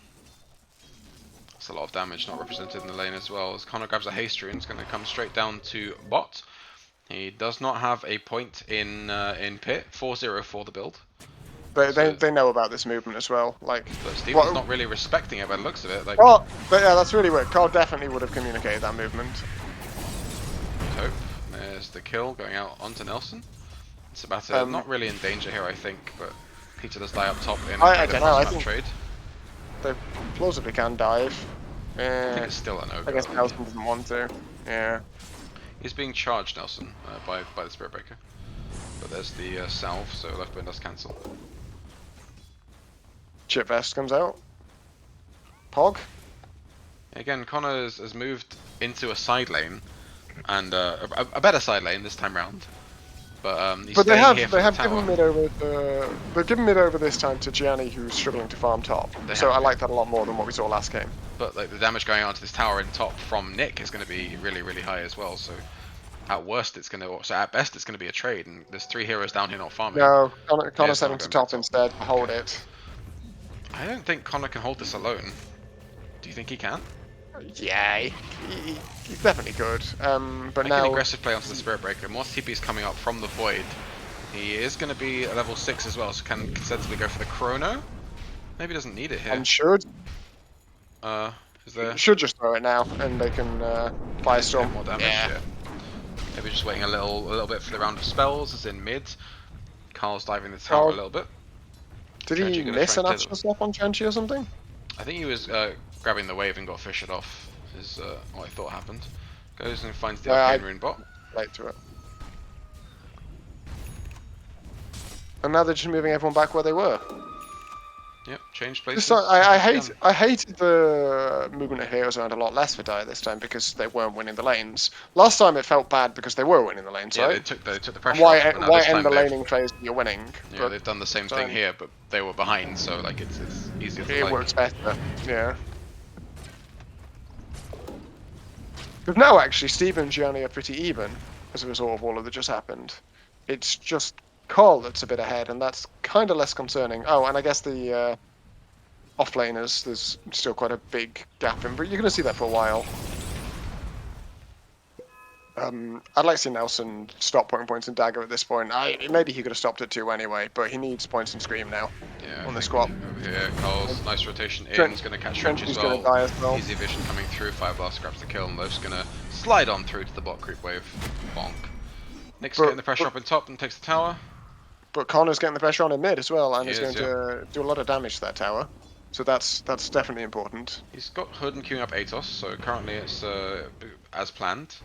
That's a lot of damage not represented in the lane as well. As Connor grabs a haste rune, it's going to come straight down to bot. He does not have a point in pit. 4-0 for the build. They know about this movement as well. Like, but Steven's not really respecting it by the looks of it. Like, oh, but yeah, that's really weird. Carl definitely would have communicated that movement. Hope. There's the kill going out onto Nelson. Sabata not really in danger here, I think, but Peter does die up top in I don't know. I think trade. They plausibly can dive. I think it's still a no-go. I guess Nelson doesn't want to. Yeah. He's being charged, Nelson, by the Spirit Breaker. But there's the salve, so Loafbone does cancel. Chip Vest comes out. Pog. Again, Connor has moved into a side lane, and a better side lane this time round. But he's they have given mid over they've given mid over this time to Gianni, who's struggling to farm top. So I like that a lot more than what we saw last game. But like the damage going onto this tower in top from Nick is going to be really, really high as well. So at worst it's going to, so at best it's going to be a trade, and there's 3 heroes down here not farming. No, Connor's heading to top instead to hold it. I don't think Connor can hold this alone. Do you think he can? Yeah, he definitely could. But now an aggressive play onto the Spirit Breaker. More TP is coming up from the Void. He is going to be a level 6 as well, so can sensibly go for the Chrono. Maybe doesn't need it here. And should. Is there? Should just throw it now, and they can Firestorm. More damage. Yeah. Maybe just waiting a little bit for the round of spells. Is in mid. Carl's diving the tower a little bit. Did he miss an astral step on Trenchie or something? I think he was grabbing the wave and got fished off. Is what I thought happened. Goes and finds the arcane rune bot. Late to it. And now they're just moving everyone back where they were. Yep, changed places. I hated the movement of heroes around a lot less for Dire this time because they weren't winning the lanes. Last time it felt bad because they were winning the lanes, yeah, right? they took the pressure why off. Why end the laning phase when you're winning? Yeah, but they've done the same thing here, but they were behind, so like it's easier to play. It works better, yeah. But now actually, Steve and Gianni are pretty even as a result of all of that just happened. It's just Carl that's a bit ahead, and that's kind of less concerning. Oh, and I guess the off-laners, there's still quite a big gap in, but you're going to see that for a while. I'd like to see Nelson stop putting points in Dagger at this point. Maybe he could have stopped it too anyway, but he needs points in Scream now. Yeah, on the squad. Over here, Carl's nice rotation in. He's going to catch Trench as well. Die as well. Easy vision coming through. Fire Blast grabs the kill, and Loaf's going to slide on through to the bot creep wave. Bonk. Nick's getting the pressure up in top and takes the tower. But Connor's getting the pressure on in mid as well, and he's going to do a lot of damage to that tower. So that's definitely important. He's got Hood and queuing up Atos, so currently it's as planned.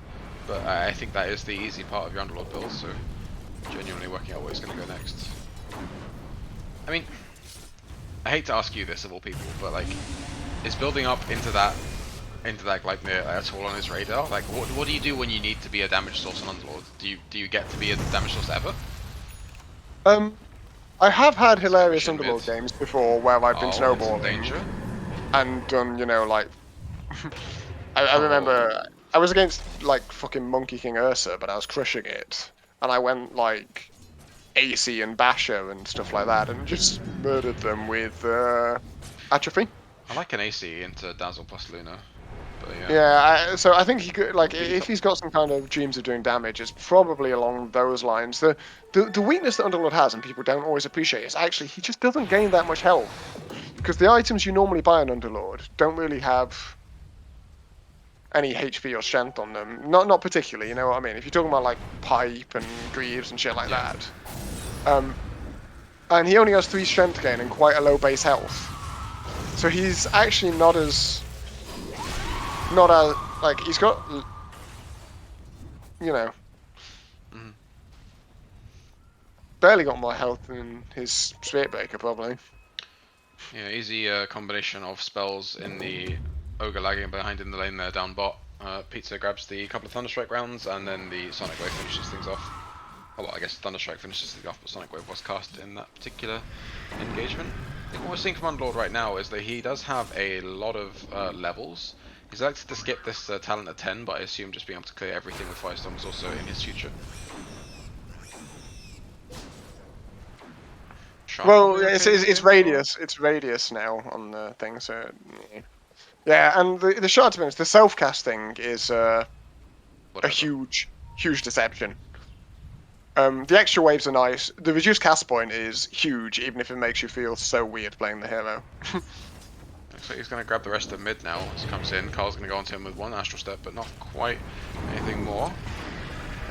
But I think that is the easy part of your underlord build, so genuinely working out where he's going to go next. I mean, I hate to ask you this of all people, but like, is building up into that Gleipnir at all on his radar? Like, what do you do when you need to be a damage source on Underlord? Do you get to be a damage source ever? I have had hilarious Skirmishing Underlord mids. games before where I've been Oh, in some snowballing danger. and done, you know, like I remember I was against like fucking Monkey King Ursa, but I was crushing it, and I went like AC and Basher and stuff like that, and just murdered them with atrophy. I like an AC into Dazzle plus Luna, but yeah. Yeah, so I think he could, like, Beat if up. he's got some kind of dreams of doing damage, it's probably along those lines. The weakness that Underlord has, and people don't always appreciate, is actually he just doesn't gain that much health. Because the items you normally buy on Underlord don't really have any HP or strength on them. Not particularly, you know what I mean? If you're talking about, like, Pipe and Greaves and shit like that. And he only has 3 strength gain and quite a low base health. So he's actually not as, like, he's got, you know, barely got more health than his Spirit Breaker, probably. Yeah, easy combination of spells in the Ogre lagging behind in the lane there down bot. Pizza grabs the couple of Thunderstrike rounds, and then the Sonic Wave finishes things off. Oh, well, I guess Thunderstrike finishes things off, but Sonic Wave was cast in that particular engagement. I think what we're seeing from Underlord right now is that he does have a lot of levels. He's likely to skip this talent at 10, but I assume just being able to clear everything with Firestorm is also in his future. Well, it's radius. It's radius now on the thing, so yeah. And the shard, to be honest, the self casting is a huge deception. The extra waves are nice. The reduced cast point is huge, even if it makes you feel so weird playing the hero. Looks like he's going to grab the rest of mid now as he comes in. Carl's going to go onto him with one Astral Step, but not quite anything more.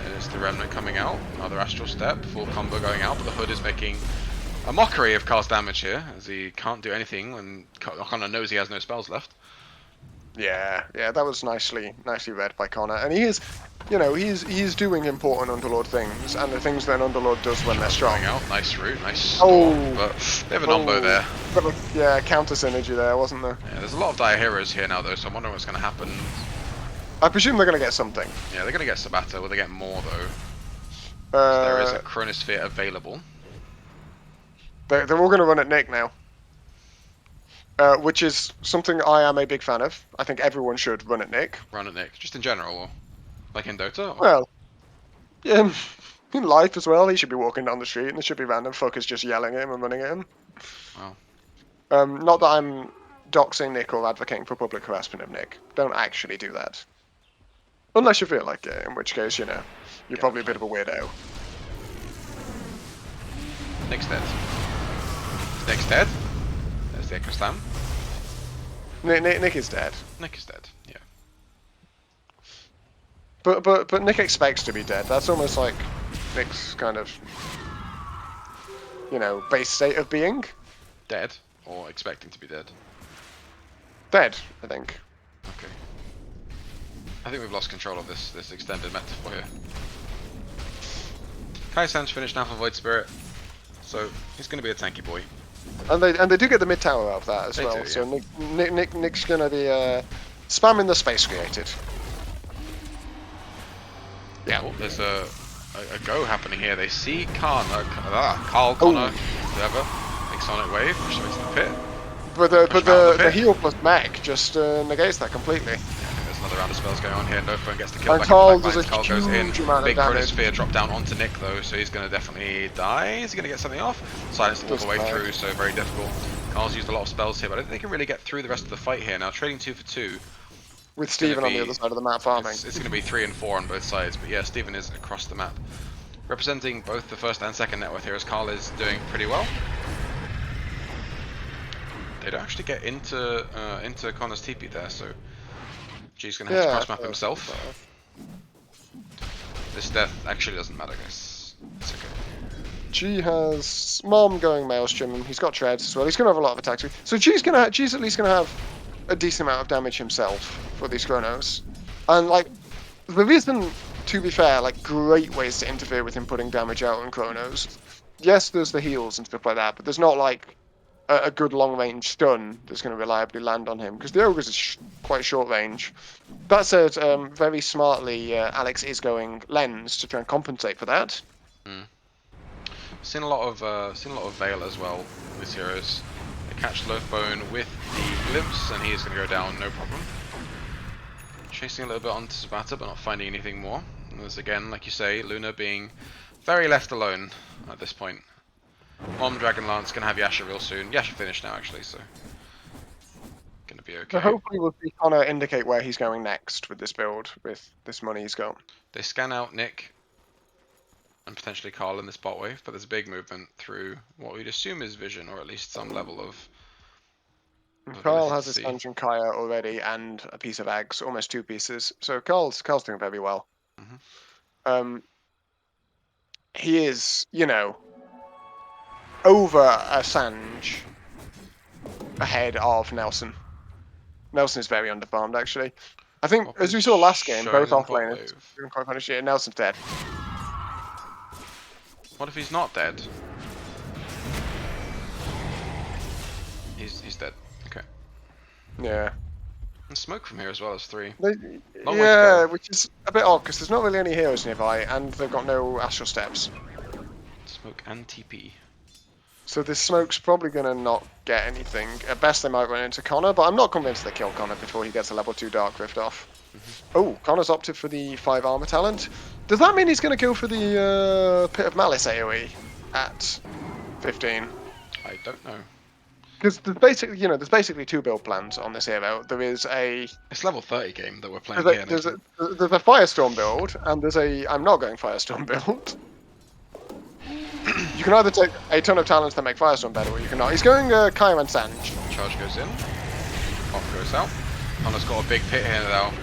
There's the Remnant coming out. Another Astral Step. Full combo going out, but the Hood is making a mockery of Carl's damage here, as he can't do anything when Connor knows he has no spells left. Yeah, that was nicely read by Connor, and he is, you know, he's doing important Underlord things, and the things that an Underlord does when they're strong. Out, nice route, nice storm, but they have an Ombo there. But yeah, counter synergy there, wasn't there? Yeah, there's a lot of dire heroes here now though, so I'm wondering what's going to happen. I presume they're going to get something. Yeah, they're going to get Sabata. Will they get more though? There is a Chronosphere available. They're all going to run at Nick now. Which is something I am a big fan of. I think everyone should run at Nick. Run at Nick, just in general, or like in Dota? Or? Well, yeah, in life as well. He should be walking down the street and there should be random fuckers just yelling at him and running at him. Wow. Not that I'm doxing Nick or advocating for public harassment of Nick. Don't actually do that. Unless you feel like it, in which case, you know, you're probably a bit of a weirdo. Nick's dead. Nick's dead. There's the Echo Slam. Nick is dead. Nick is dead, yeah. But Nick expects to be dead. That's almost like Nick's kind of, you know, base state of being. Dead, or expecting to be dead? Dead, I think. Okay. I think we've lost control of this extended metaphor here. Kai-san's finished now for Void Spirit, so he's going to be a tanky boy. And they do get the mid tower out of that as well. Do, yeah. So Nick's going to be spamming the space created. Yeah. Oh, there's a go happening here. They see Carl, Connor, whoever, makes Sonic Wave, push him into the pit. But the heal plus mech just negates that completely. Yeah, there's another round of spells going on here. Loafbone gets the kill And back Carl in the does back a lines. Carl goes in. huge amount of Big damage. Chronosphere drop down onto Nick though, so he's going to definitely die. Is he going to get something off? Silence all the way through, so very difficult. Carl's used a lot of spells here, but I don't think they can really get through the rest of the fight here. Now trading 2 for 2. With Steven on the other side of the map farming. It's going to be 3 and 4 on both sides, but yeah, Steven is across the map. Representing both the first and second net worth here, as Carl is doing pretty well. They don't actually get into Connor's TP there, so G's going to have to cross map himself. This death actually doesn't matter, guys. It's okay. G has Mom going Maelstrom, and he's got treads as well. He's going to have a lot of attacks. So G's at least going to have a decent amount of damage himself for these Chronos. And like, there isn't, to be fair, like great ways to interfere with him putting damage out on Chronos. Yes, there's the heals and stuff like that, but there's not like a good long-range stun that's going to reliably land on him, because the Ogres is quite short range. That said, very smartly, Alex is going Lens to try and compensate for that. Seen a lot of Veil as well with heroes. They catch Loafbone with the glimpse, and he is going to go down, no problem. Chasing a little bit onto Sabata, but not finding anything more. And there's again, like you say, Luna being very left alone at this point. Mom Dragonlance gonna have Yasha real soon. Yasha finished now actually, so gonna be okay. So hopefully we'll see Connor indicate where he's going next with this build, with this money he's got. They scan out Nick and potentially Carl in this bot wave, but there's a big movement through what we'd assume is vision, or at least some level of. Carl has his Dungeon Kaya already and a piece of eggs, almost 2 pieces. So Carl's doing very well. He is, you know, over a Sanj ahead of Nelson. Nelson is very underfarmed, actually. I think, as we saw last game, both offlaners didn't quite finish it. Nelson's dead. What if he's not dead? He's dead. Okay. Yeah. And smoke from here as well as 3. Yeah, which is a bit odd, because there's not really any heroes nearby, and they've got no astral steps. Smoke and TP. So this smoke's probably going to not get anything. At best, they might run into Connor, but I'm not convinced they kill Connor before he gets a level 2 Dark Rift off. Oh, Connor's opted for the 5 armor talent. Does that mean he's going to go for the Pit of Malice AoE at 15? I don't know. Because there's basically 2 build plans on this hero. There is a... It's level 30 game that we're playing here. There's a Firestorm build, and there's a I'm not going Firestorm build. You can either take a ton of talents that make Firestorm better, or you can not. He's going Kaya and Sanj. Charge goes in. Off goes out. Connor's got a big pit here now.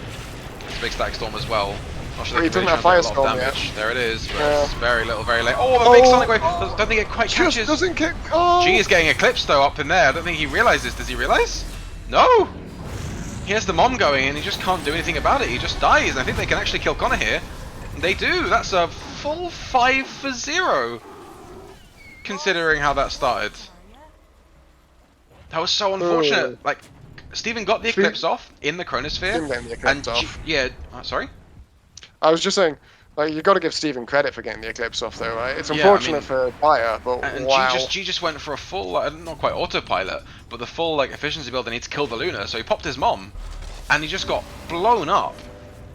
It's a big stack storm as well. Not sure he doesn't have Firestorm yet. There it is, but it's very little, very late. Oh, the big Sonic Wave! Don't think it quite catches. Just doesn't kick. Oh. G is getting eclipsed though up in there. I don't think he realizes. Does he realize? No! He has the mom going and he just can't do anything about it. He just dies, and I think they can actually kill Connor here. And they do. That's a full 5 for 0. Considering how that started. That was so unfortunate. Like, Steven got the eclipse off in the Chronosphere. Getting the eclipse off. Yeah, sorry? I was just saying, like, you've got to give Steven credit for getting the eclipse off though, right? It's unfortunate for Bayer, but and wow. G just went for a full, not quite autopilot, but the full like efficiency build. They need to kill the Luna, so he popped his mom, and he just got blown up.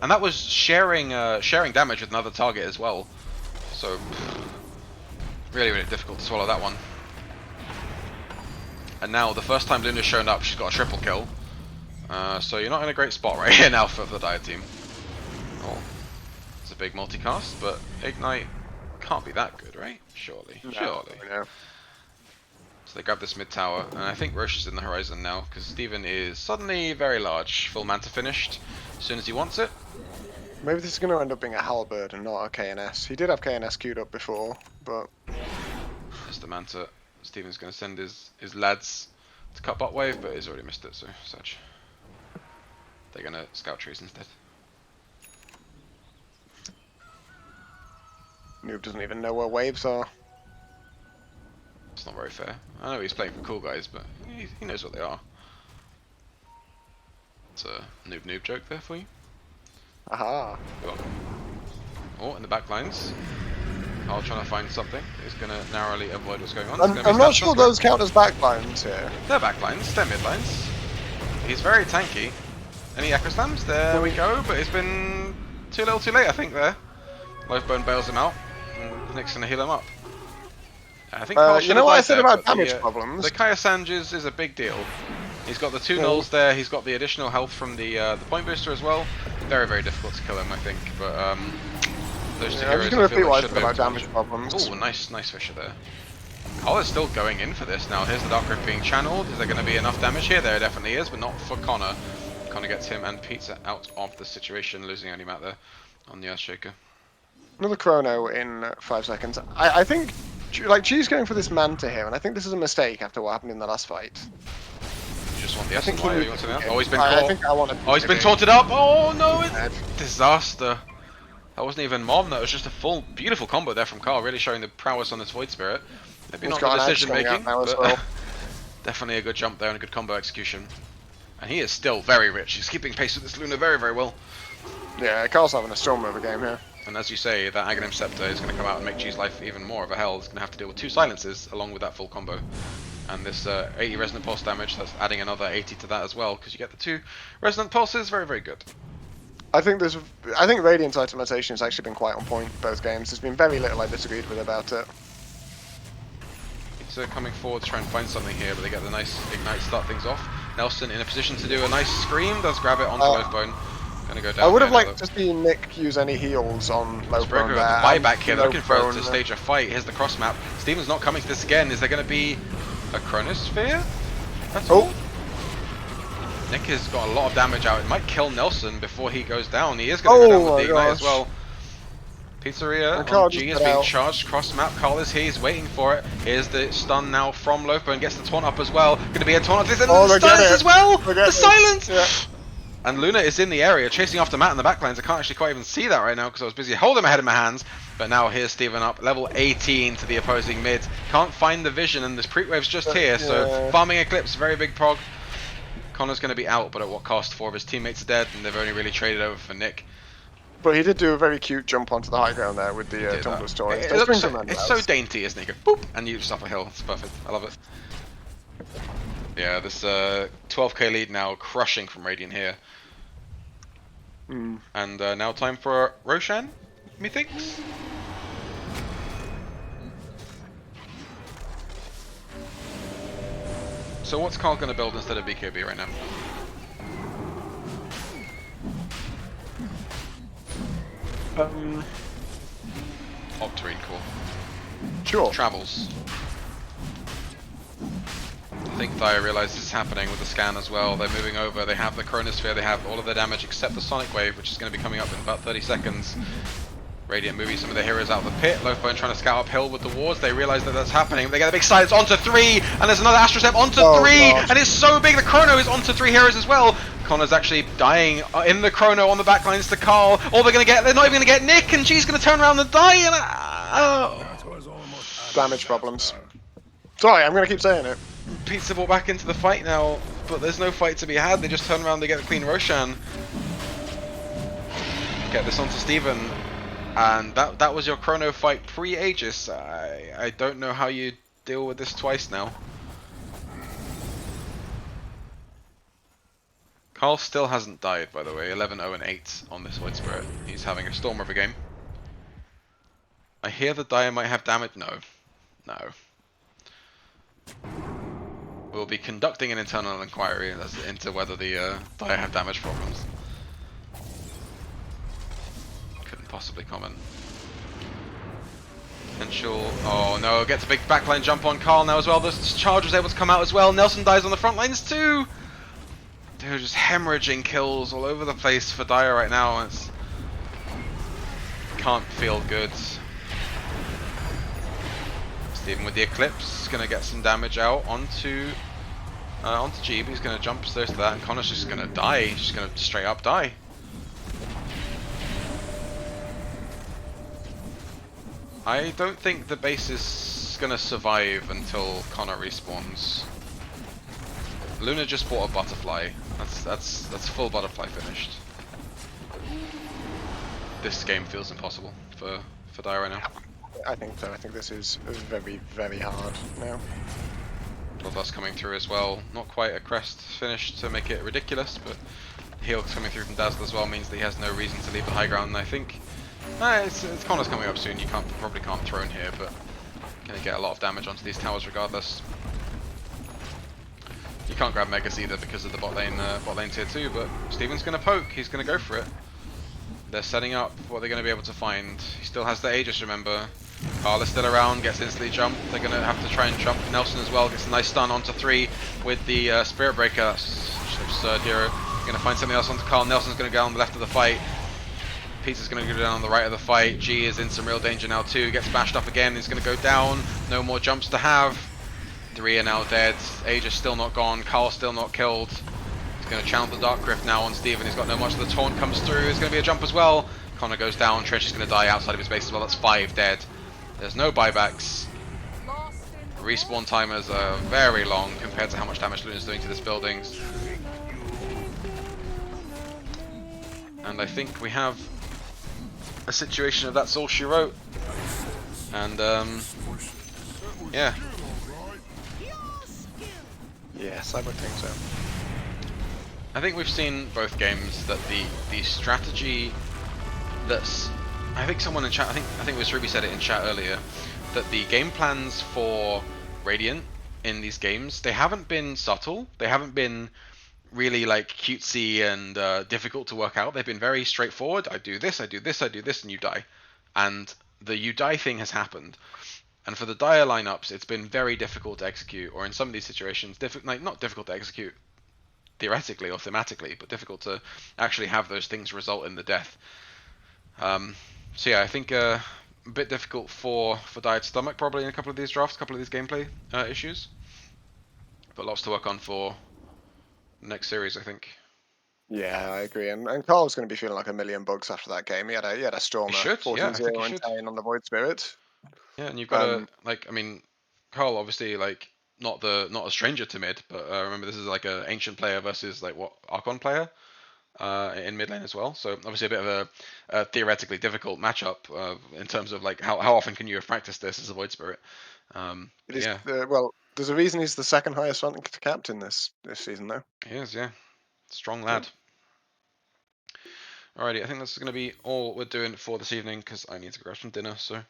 And that was sharing damage with another target as well. So, really, really difficult to swallow that one. And now, the first time Luna's shown up, she's got a triple kill. So you're not in a great spot right here now for the Dire team. Oh, it's a big multicast, but Ignite can't be that good, right? Surely, surely. No. So they grab this mid tower, and I think Roche is in the horizon now, because Steven is suddenly very large. Full Manta finished as soon as he wants it. Maybe this is going to end up being a Halberd and not a KNS. He did have KNS queued up before, but... There's the Manta. Steven's going to send his lads to cut bot wave, but he's already missed it, so such. They're going to scout trees instead. Noob doesn't even know where waves are. It's not very fair. I know he's playing for cool guys, but he knows what they are. It's a noob joke there for you. Aha. You're welcome. Oh, in the back lines. Carl trying to find something. He's going to narrowly avoid what's going on. I'm not sure those count as backlines here. They're backlines, they're midlines. He's very tanky. Any Echo Slams? There we go, but it's been too little too late, I think, there. Loafbone bails him out, and Nick's going to heal him up. I think you know what I said about damage problems? The Kaya Sanj is a big deal. He's got the 2 nulls there, he's got the additional health from the point booster as well. Very, very difficult to kill him, I think, but those 2 heroes I'm just going to repeat what I should said about damage problems. Oh, nice Fisher there. Carl is still going in for this now. Here's the Dark Rift being channeled. Is there going to be enough damage here? There definitely is, but not for Connor. Connor gets him and Pizza out of the situation, losing only Matt there on the Earthshaker. Another chrono in 5 seconds. I think, like, G's going for this Manta here, and I think this is a mistake after what happened in the last fight. You just want the S and Y, you want something else? Oh, he's been I caught. think I want to Oh, he's been taunted up. Oh no, it's disaster. That wasn't even Mom, that was just a full, beautiful combo there from Carl, really showing the prowess on this Void Spirit. Maybe not the decision making, but Definitely a good jump there and a good combo execution. And he is still very rich. He's keeping pace with this Luna very, very well. Yeah, Carl's having a storm of a game here. And as you say, that Aghanim Scepter is going to come out and make G's life even more of a hell. He's going to have to deal with 2 silences along with that full combo. And this 80 Resonant Pulse damage, that's adding another 80 to that as well, because you get the 2 Resonant Pulses. Very, very good. I think Radiant's itemization has actually been quite on point both games. There's been very little I disagreed with about it. It's coming forward to try and find something here, but they get the nice Ignite to start things off. Nelson in a position to do a nice scream, does grab it onto Loafbone. Gonna go down. I would have liked to see Nick use any heals on Loafbone there. Buyback here, they're looking for to stage a fight. Here's the cross map. Steven's not coming to this again. Is there going to be a Chronosphere? That's all. Nick has got a lot of damage out. It might kill Nelson before he goes down. He is going to go down with the Ignite as well. Pizzeria on G is being charged. Cross map. Carl is here. He's waiting for it. Here's the stun now from Loafbone. Gets the taunt up as well. Going to be a taunt up. This and the silence as well. The silence. Yeah. And Luna is in the area, chasing after Matt in the backlines. I can't actually quite even see that right now because I was busy holding my head in my hands. But now here's Steven up, level 18 to the opposing mid. Can't find the vision, and this pre-wave's just here, so farming Eclipse, very big prog. Connor's going to be out, but at what cost? 4 of his teammates are dead, and they've only really traded over for Nick. But he did do a very cute jump onto the high ground there with the Tumbler story. It's so dainty, isn't it? You go boop, and you just up a hill. It's perfect. I love it. Yeah, this 12k lead now crushing from Radiant here. And now time for Roshan, methinks. So what's Carl going to build instead of BKB right now? Octarine, cool. Sure. Travels. I think Dire realizes this is happening with the scan as well. They're moving over, they have the Chronosphere, they have all of their damage except the Sonic Wave, which is going to be coming up in about 30 seconds. Radiant moving some of the heroes out of the pit. Loafbone trying to scout uphill with the wards. They realize that that's happening. They get a big silence onto 3, and there's another Astro Step onto 3, and it's so big the Chrono is onto 3 heroes as well. Connor's actually dying in the Chrono on the backlines to Carl. All they're not even going to get Nick, and G's going to turn around and die. And damage problems. Sorry, I'm going to keep saying it. Pizza brought back into the fight now, but there's no fight to be had. They just turn around, they get the Queen Roshan. Get this onto Steven. And that was your Chrono fight pre-Aegis. I don't know how you deal with this twice now. Carl still hasn't died, by the way. 11-0-8 on this Void Spirit. He's having a storm of a game. I hear the Dire might have damage. No. We'll be conducting an internal inquiry into whether the Dire have damage problems. Couldn't possibly comment. Potential. Oh no, gets a big backline jump on Carl now as well. The charge was able to come out as well. Nelson dies on the front lines too. They're just hemorrhaging kills all over the place for Dire right now. It's can't feel good. Steven with the Eclipse is going to get some damage out onto G, but he's going to jump close to that, and Connor's just going to die. He's just going to straight up die. I don't think the base is going to survive until Connor respawns. Luna just bought a butterfly. That's full butterfly finished. This game feels impossible for Dire right now. I think so. I think this is very, very hard now. Bloodlust coming through as well. Not quite a crest finish to make it ridiculous, but heal coming through from Dazzle as well means that he has no reason to leave the high ground. And I think it's Connor's coming up soon. You probably can't throne here, but gonna get a lot of damage onto these towers regardless. You can't grab Megas either because of the bot lane tier 2, but Steven's gonna poke. He's gonna go for it. They're setting up what they're going to be able to find. He still has the Aegis, remember. Carl is still around, gets instantly jumped. They're going to have to try and jump Nelson as well. Gets a nice stun onto 3 with the Spirit Breaker. That's absurd hero. Going to find something else onto Carl. Nelson's going to go on the left of the fight. Pizza's going to go down on the right of the fight. G is in some real danger now too. Gets bashed up again. He's going to go down. No more jumps to have. 3 are now dead. Aegis still not gone. Carl still not killed. Going to channel the Dark Rift now on Steven. He's got no much. The taunt comes through. There's going to be a jump as well. Connor goes down. Trench is going to die outside of his base as well. That's 5 dead. There's no buybacks. Respawn timers are very long compared to how much damage Luna's doing to this building. And I think we have a situation of that's all she wrote. And yeah. Yes, I would think so. I think we've seen both games that the strategy that's I think someone in chat I think it was Ruby said it in chat earlier that the game plans for Radiant in these games, they haven't been subtle. They haven't been really like cutesy and difficult to work out. They've been very straightforward. I do this, I do this, I do this, and you die. And the you die thing has happened. And for the dire lineups, it's been very difficult to execute, or in some of these situations, not difficult to execute theoretically or thematically, but difficult to actually have those things result in the death. So yeah, I think a bit difficult for Dired Stomach probably in a couple of these drafts, a couple of these gameplay issues, but lots to work on for next series, I think. Yeah, I agree. And Carl's going to be feeling like a million bugs after that game. He had a stormer, Should, yeah, 14-0 I think he and should. 10 on the Void Spirit. Yeah, and you've got to I mean, Carl obviously like not a stranger to mid, but remember this is like an ancient player versus like what Archon player in mid lane as well. So obviously a bit of a theoretically difficult matchup in terms of like how often can you have practiced this as a Void Spirit. It is, yeah, well, there's a reason he's the second highest ranked captain this season, though. he is, yeah, strong lad. Alrighty, I think that's going to be all we're doing for this evening because I need to grab some dinner. So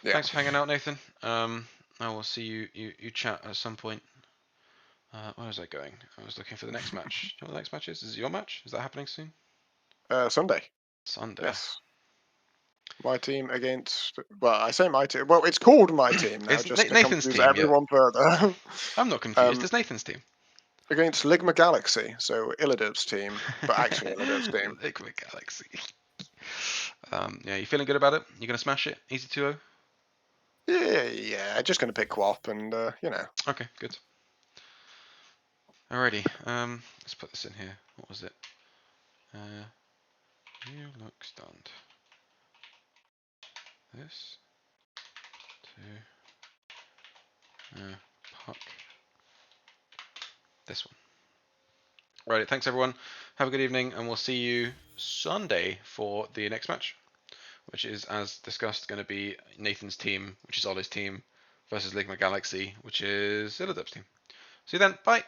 Yeah. thanks for hanging out, Nathan. I will see you chat at some point. Where was I going? I was looking for the next match. Do you know what the next match is? Is it your match? Is that happening soon? Sunday. Sunday. Yes. My team against. Well, I say my team. Well, it's called my team now, It's just to Nathan's confuse team, everyone further. I'm not confused. It's Nathan's team. Against Ligma Galaxy, so Illidur's team, but actually Illidur's team. Liquid Galaxy. Yeah, you feeling good about it? You gonna smash it? Easy 2-0? Yeah, just gonna pick Quap and you know. Okay, good. Alrighty, let's put this in here. What was it? You look stunned. This to Puck. This one. Right, thanks everyone. Have a good evening, and we'll see you Sunday for the next match, which is, as discussed, going to be Nathan's team, which is Ollie's team, versus Ligma Galaxy, which is Illidub's team. See you then. Bye.